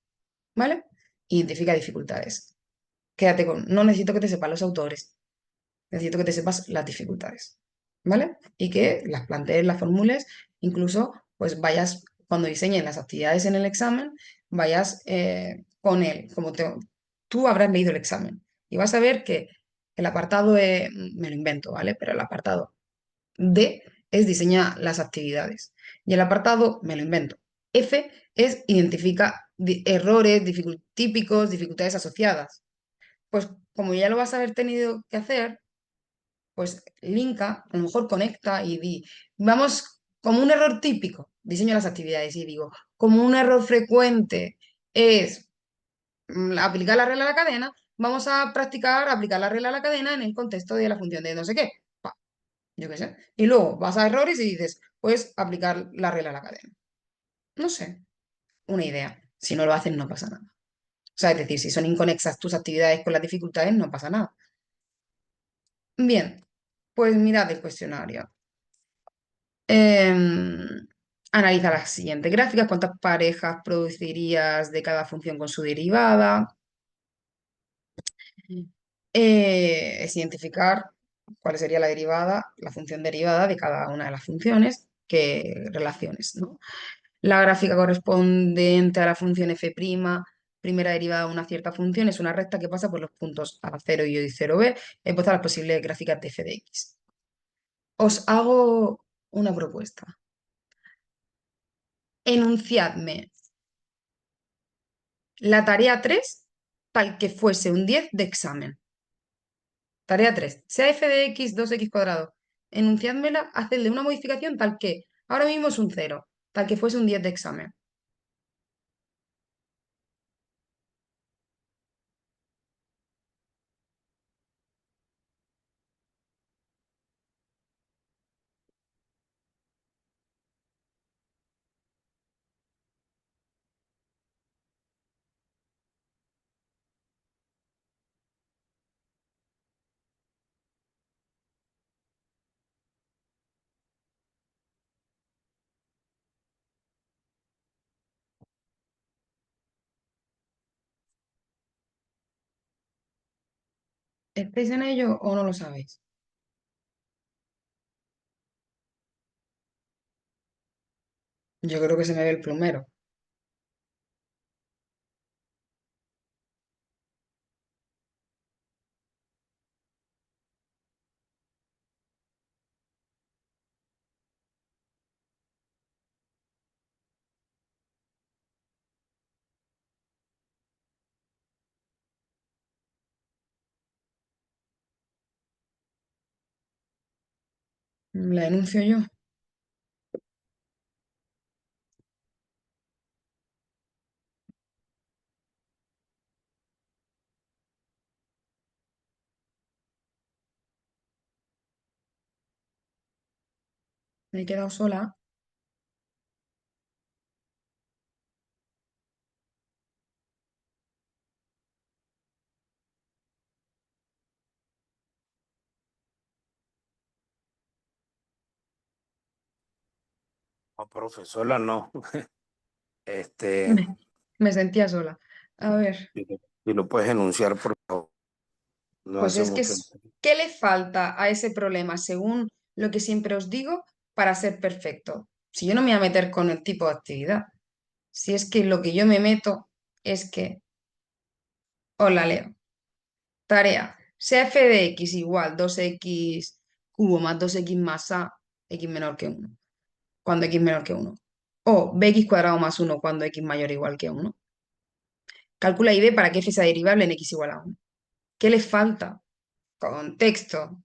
¿vale? Identifica dificultades. Quédate con, no necesito que te sepan los autores, necesito que te sepas las dificultades, ¿vale? Y que las plantees, las formules, incluso pues vayas, cuando diseñes las actividades en el examen, vayas con él, tú habrás leído el examen y vas a ver que el apartado, me lo invento, ¿vale? Pero el apartado D es diseña las actividades y el apartado, me lo invento, F es identifica errores típicos, dificultades asociadas. Pues como ya lo vas a haber tenido que hacer, pues linka, a lo mejor conecta y di, vamos como un error típico. diseño las actividades y digo, como un error frecuente es aplicar la regla a la cadena, vamos a practicar aplicar la regla a la cadena en el contexto de la función de no sé qué. Pa, yo qué sé. Y luego vas a errores y dices, pues aplicar la regla a la cadena. No sé, una idea. Si no lo hacen, no pasa nada. O sea, es decir, si son inconexas tus actividades con las dificultades, no pasa nada. Bien, pues mirad el cuestionario. Em, Analiza las siguientes gráficas, cuántas parejas producirías de cada función con su derivada. Es identificar cuál sería la derivada, la función derivada de cada una de las funciones, qué relaciones, ¿no? La gráfica correspondiente a la función f', primera derivada de una cierta función, es una recta que pasa por los puntos A0 y 0b, puesta las posibles gráficas de f de x. Os hago una propuesta. Enunciadme la tarea 3 tal que fuese un 10 de examen. Tarea 3. Sea f de x 2x cuadrado. Enunciádmela, hacedle una modificación tal que ahora mismo es un 0, tal que fuese un 10 de examen. ¿Estáis en ello o no lo sabéis? Yo creo que se me ve el plumero. La enuncio yo. Me he quedado sola. No, profesora, no. Este, Me, me sentía sola. A ver, si lo puedes enunciar, por favor. No pues hace es que mucho. ¿qué le falta a ese problema según lo que siempre os digo para ser perfecto? Si yo no me voy a meter con el tipo de actividad, si es que lo que yo me meto es que, os la leo. Tarea. Sea f de x igual 2x cubo más 2x más a, x menor que 1 cuando x menor que 1. O bx cuadrado más 1 cuando x mayor o igual que 1. Calcula y ve para que f sea derivable en x igual a 1. ¿Qué le falta? Contexto.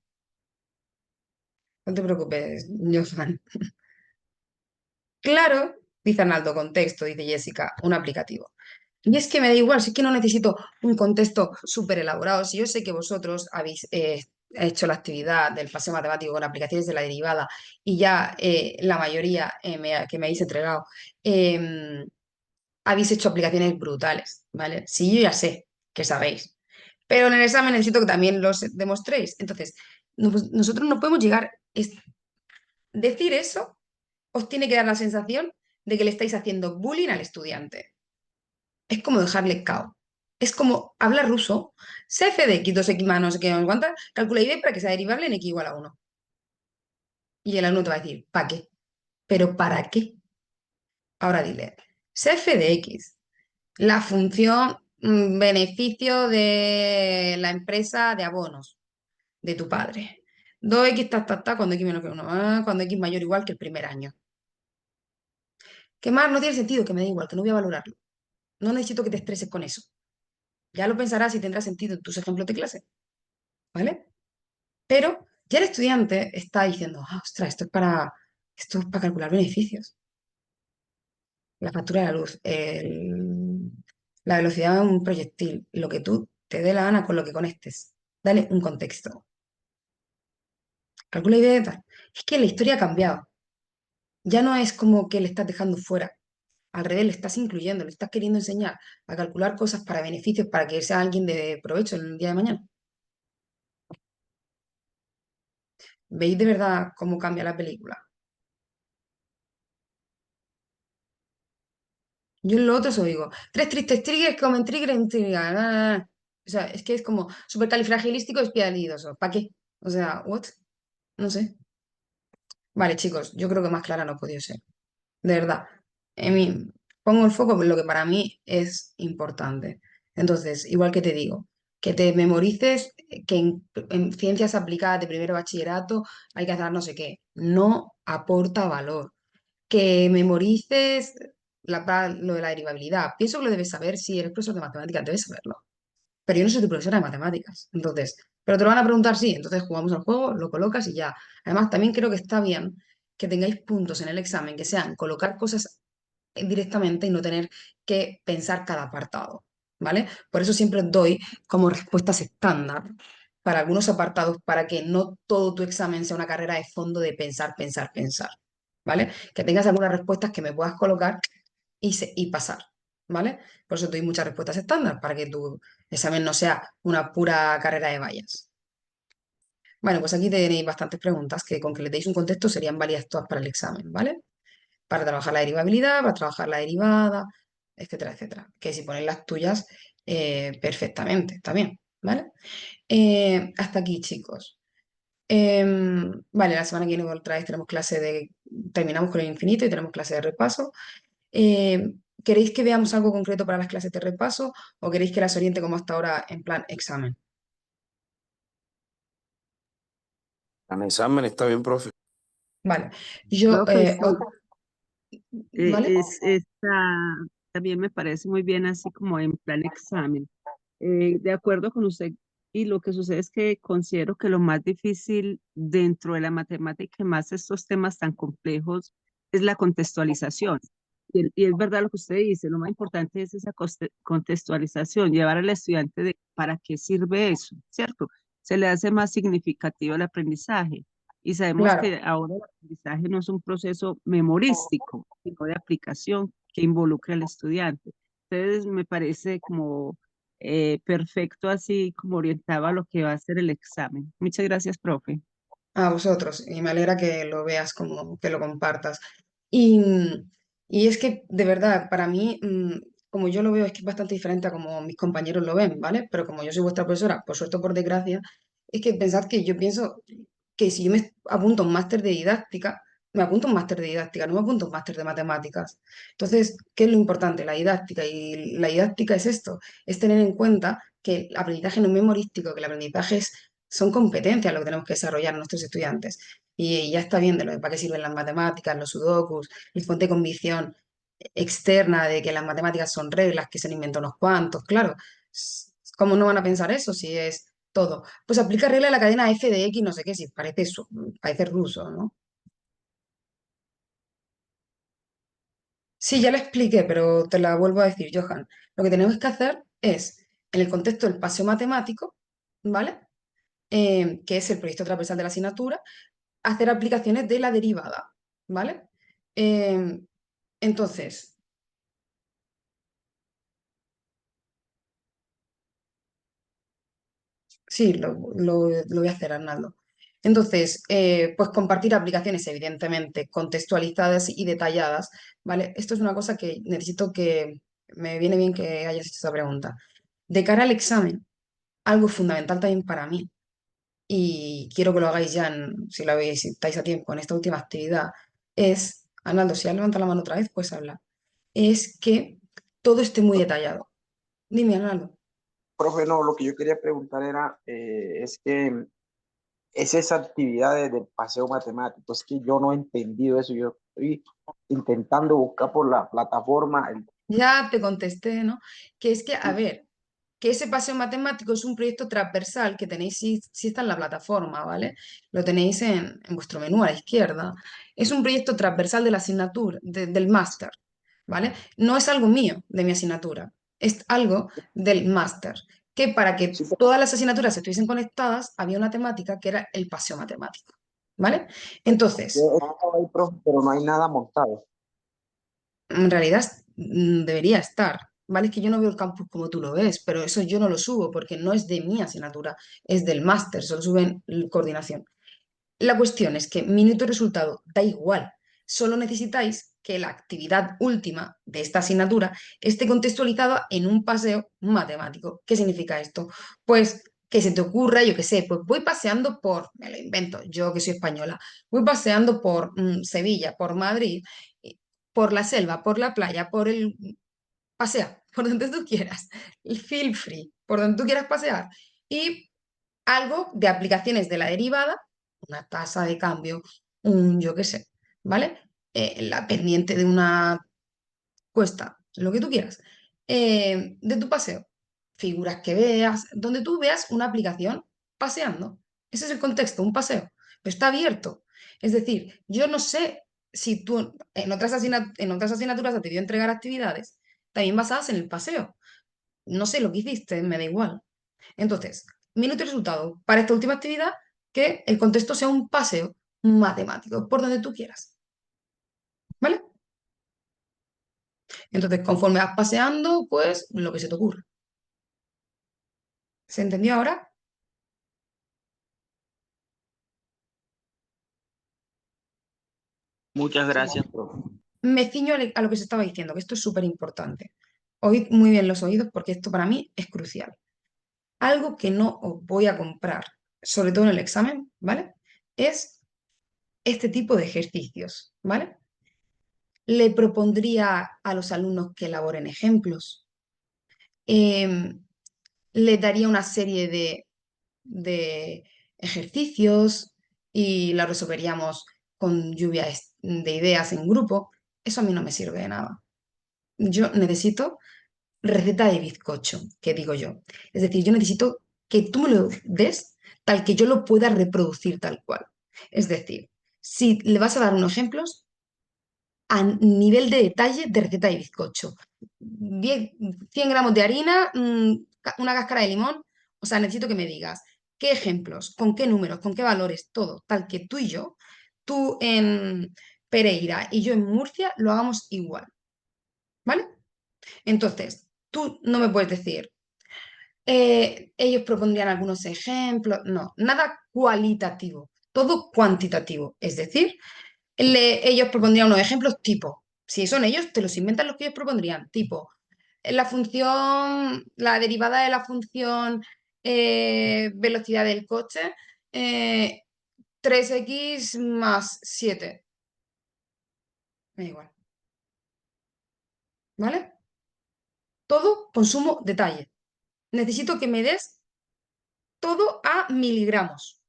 No te preocupes, Johan. Claro, dice Arnaldo, contexto, dice Jessica, un aplicativo. Y es que me da igual, si es que no necesito un contexto súper elaborado. Si yo sé que vosotros habéis hecho la actividad del paseo matemático con aplicaciones de la derivada y ya la mayoría que me habéis entregado em, habéis hecho aplicaciones brutales, ¿vale? Si yo ya sé que sabéis. Pero en el examen necesito que también los demostréis. Entonces, nosotros no podemos llegar. Decir eso os tiene que dar la sensación de que le estáis haciendo bullying al estudiante. Es como dejarle cao. Es como hablar ruso. Cf de x 2x más no sé qué, no sé cuántas, calcula y ve para que sea derivable en x igual a 1. Y el alumno te va a decir, ¿para qué? ¿Pero para qué? Ahora dile, cf de x, la función beneficio de la empresa de abonos de tu padre. 2x cuando x menos que 1, cuando x mayor o igual que el primer año. ¿Qué más? No tiene sentido, que me da igual, que no voy a valorarlo. No necesito que te estreses con eso. Ya lo pensarás y tendrá sentido en tus ejemplos de clase, ¿vale? Pero ya el estudiante está diciendo, ostras, esto es para calcular beneficios. la factura de la luz, la velocidad de un proyectil, lo que tú te dé la gana con lo que conectes. Dale un contexto. Calcula y beta. Es que la historia ha cambiado. Ya no es como que le estás dejando fuera. Al revés, le estás incluyendo, le estás queriendo enseñar a calcular cosas para beneficios, para que sea alguien de provecho en el día de mañana. ¿Veis de verdad cómo cambia la película? Yo en lo otro os digo, tres tristes tigres comen trigger en trigger. O sea, es que es como supercalifragilístico espialidoso. ¿Para qué? O sea, ¿what? No sé. Vale, chicos, yo creo que más clara no he podido ser. De verdad. En mí, pongo el foco en lo que para mí es importante. Entonces, igual que te digo, que te memorices que en ciencias aplicadas de primero bachillerato hay que hacer no sé qué. No aporta valor. Que memorices lo de la derivabilidad. Pienso que lo debes saber si eres profesor de matemáticas, debes saberlo. Pero yo no soy tu profesora de matemáticas. Entonces, pero te lo van a preguntar, sí. Entonces jugamos al juego, lo colocas y ya. Además, también creo que está bien que tengáis puntos en el examen que sean colocar cosas directamente y no tener que pensar cada apartado, ¿vale? Por eso siempre doy como respuestas estándar para algunos apartados para que no todo tu examen sea una carrera de fondo de pensar, pensar, pensar, ¿vale? Que tengas algunas respuestas que me puedas colocar y pasar, ¿vale? Por eso doy muchas respuestas estándar para que tu examen no sea una pura carrera de vallas. Bueno, pues aquí tenéis bastantes preguntas que con que le deis un contexto serían válidas todas para el examen, ¿vale? Para trabajar la derivabilidad, para trabajar la derivada, etcétera, etcétera. Que si pones las tuyas, perfectamente, también, ¿vale? Hasta aquí, chicos. Vale, la semana que viene otra vez tenemos clase de... Terminamos con el infinito y tenemos clase de repaso. ¿Queréis que veamos algo concreto para las clases de repaso o queréis que las oriente como hasta ahora en plan examen? El examen está bien, profe. Vale, yo, Profe, sí, ¿vale? también me parece muy bien así como en plan examen. De acuerdo con usted, y lo que sucede es que considero que lo más difícil dentro de la matemática y más estos temas tan complejos es la contextualización. Y es verdad lo que usted dice, lo más importante es esa contextualización, llevar al estudiante de para qué sirve eso, ¿cierto? Se le hace más significativo el aprendizaje. Y sabemos Claro. que ahora el aprendizaje no es un proceso memorístico, sino de aplicación que involucra al estudiante. Entonces, me parece como perfecto, así como orientaba a lo que va a ser el examen. Muchas gracias, profe. A vosotros, y me alegra que lo veas como que lo compartas. Y, y es que, de verdad, para mí, como yo lo veo, es que es bastante diferente a como mis compañeros lo ven, ¿vale? Pero como yo soy vuestra profesora, por suerte o por desgracia, es que pensad que yo pienso que si yo me apunto a un máster de didáctica, me apunto a un máster de didáctica, no me apunto a un máster de matemáticas. Entonces, ¿qué es lo importante? La didáctica. Y la didáctica es esto, es tener en cuenta que el aprendizaje no es memorístico, que el aprendizaje son competencias lo que tenemos que desarrollar nuestros estudiantes. Y ya está bien de lo de para qué sirven las matemáticas, los sudokus, el fuente de convicción externa de que las matemáticas son reglas que se han inventado unos cuantos, claro. ¿Cómo no van a pensar eso si es todo? Pues aplica regla de la cadena f de x, no sé qué, si parece, parece ruso, ¿no? Sí, ya lo expliqué, pero te la vuelvo a decir, Johan. Lo que tenemos que hacer es, en el contexto del paseo matemático, ¿vale? Que es el proyecto transversal de la asignatura, hacer aplicaciones de la derivada, ¿vale? Eh, entonces, sí, lo voy a hacer, Arnaldo. Entonces, pues compartir aplicaciones, evidentemente, contextualizadas y detalladas, ¿vale? Esto es una cosa que necesito que me viene bien que hayas hecho esta pregunta. De cara al examen, algo fundamental también para mí, y quiero que lo hagáis ya, si lo habéis, si estáis a tiempo en esta última actividad, es, Arnaldo, si has levantado la mano otra vez, pues habla, es que todo esté muy detallado. Dime, Arnaldo. Profe, no, lo que yo quería preguntar era, es que es esa actividad del paseo matemático, es que yo no he entendido eso, yo estoy intentando buscar por la plataforma, Ya te contesté, ¿no? Que es que, a ver, que ese paseo matemático es un proyecto transversal que tenéis, si está en la plataforma, ¿vale? Lo tenéis en vuestro menú a la izquierda. Es un proyecto transversal de la asignatura, del máster, ¿vale? No es algo mío de mi asignatura, es algo del máster, que para que Sí, pero todas las asignaturas estuviesen conectadas, había una temática que era el paseo matemático, ¿vale? Entonces, yo estaba ahí, profe, pero no hay nada montado. en realidad debería estar, ¿vale? Es que yo no veo el campus como tú lo ves, pero eso yo no lo subo porque no es de mi asignatura, es del máster, solo suben coordinación. La cuestión es que minuto y resultado da igual, solo necesitáis que la actividad última de esta asignatura esté contextualizada en un paseo matemático. ¿Qué significa esto? Pues que se te ocurra, yo qué sé, pues voy paseando por, me lo invento, yo que soy española, voy paseando por Sevilla, por Madrid, por la selva, por la playa, por el... Pasea, por donde tú quieras, feel free, por donde tú quieras pasear. Y algo de aplicaciones de la derivada, una tasa de cambio, un yo qué sé, ¿vale? La pendiente de una cuesta, lo que tú quieras, de tu paseo, figuras que veas, donde tú veas una aplicación paseando. Ese es el contexto, un paseo, pero está abierto. Es decir, yo no sé si tú en otras asignaturas te dio entregar actividades también basadas en el paseo. No sé lo que hiciste, me da igual. Entonces, minuto y resultado para esta última actividad, que el contexto sea un paseo matemático, por donde tú quieras, ¿vale? Entonces, conforme vas paseando, pues lo que se te ocurre. ¿Se entendió ahora? Muchas gracias, profe. Me ciño a lo que se estaba diciendo, que esto es súper importante. Oíd muy bien los oídos porque esto para mí es crucial. Algo que no os voy a comprar, sobre todo en el examen, ¿vale? Es este tipo de ejercicios, ¿vale? Le propondría a los alumnos que elaboren ejemplos. Em, Les daría una serie de ejercicios y la resolveríamos con lluvia de ideas en grupo. Eso a mí no me sirve de nada. Yo necesito receta de bizcocho, que digo yo. Es decir, yo necesito que tú me lo des tal que yo lo pueda reproducir tal cual. Es decir, si le vas a dar unos ejemplos, a nivel de detalle de receta de bizcocho. 100 gramos de harina, una cáscara de limón. O sea, necesito que me digas qué ejemplos, con qué números, con qué valores, todo, tal que tú y yo, tú en Pereira y yo en Murcia, lo hagamos igual. ¿Vale? Entonces, tú no me puedes decir, ellos propondrían algunos ejemplos, no, nada cualitativo, todo cuantitativo. Es decir, ellos propondrían unos ejemplos tipo, si son ellos, te los inventan los que ellos propondrían, tipo, la función, la derivada de la función velocidad del coche, eh, 3x más 7. Me da igual, ¿vale? Todo consumo detalle. Necesito que me des todo a miligramos.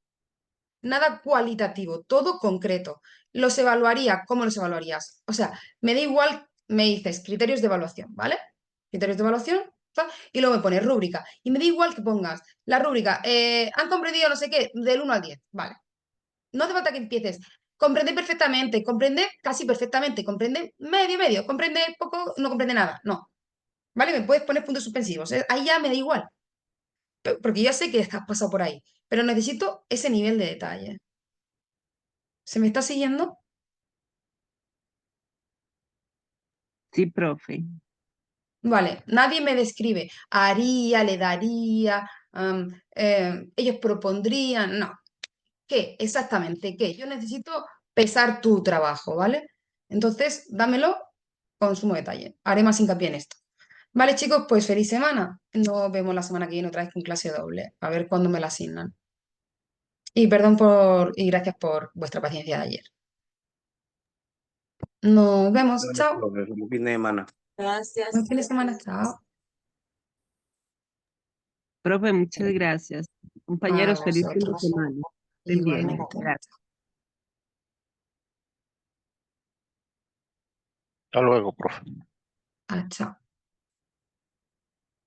Nada cualitativo, todo concreto. ¿Los evaluaría? ¿Cómo los evaluarías? O sea, me da igual, me dices criterios de evaluación, ¿vale? Criterios de evaluación, ta, y luego me pones rúbrica. Y me da igual que pongas la rúbrica, han comprendido no sé qué, del 1 al 10, ¿vale? No hace falta que empieces. Comprende perfectamente, comprende casi perfectamente, comprende medio, medio, comprende poco, no comprende nada, no. ¿Vale? Me puedes poner puntos suspensivos, ahí ya me da igual, porque ya sé que estás pasado por ahí, pero necesito ese nivel de detalle. ¿Se me está siguiendo? Sí, profe. Vale, nadie me describe. Haría, le daría, ellos propondrían. No. ¿Qué? Exactamente, ¿qué? Yo necesito pesar tu trabajo, ¿vale? Entonces, dámelo con sumo detalle. Haré más hincapié en esto. Vale, chicos, pues feliz semana. Nos vemos la semana que viene otra vez con clase doble. A ver cuándo me la asignan. Y perdón y gracias por vuestra paciencia de ayer. Nos vemos. Vale, Chao. profe, feliz fin de semana. Buen fin de semana. Chao. Profe, muchas gracias. A Compañeros, feliz fin de vosotros. semana. Estén bien. Igualmente. Gracias. Hasta luego, profe. Ah, chao.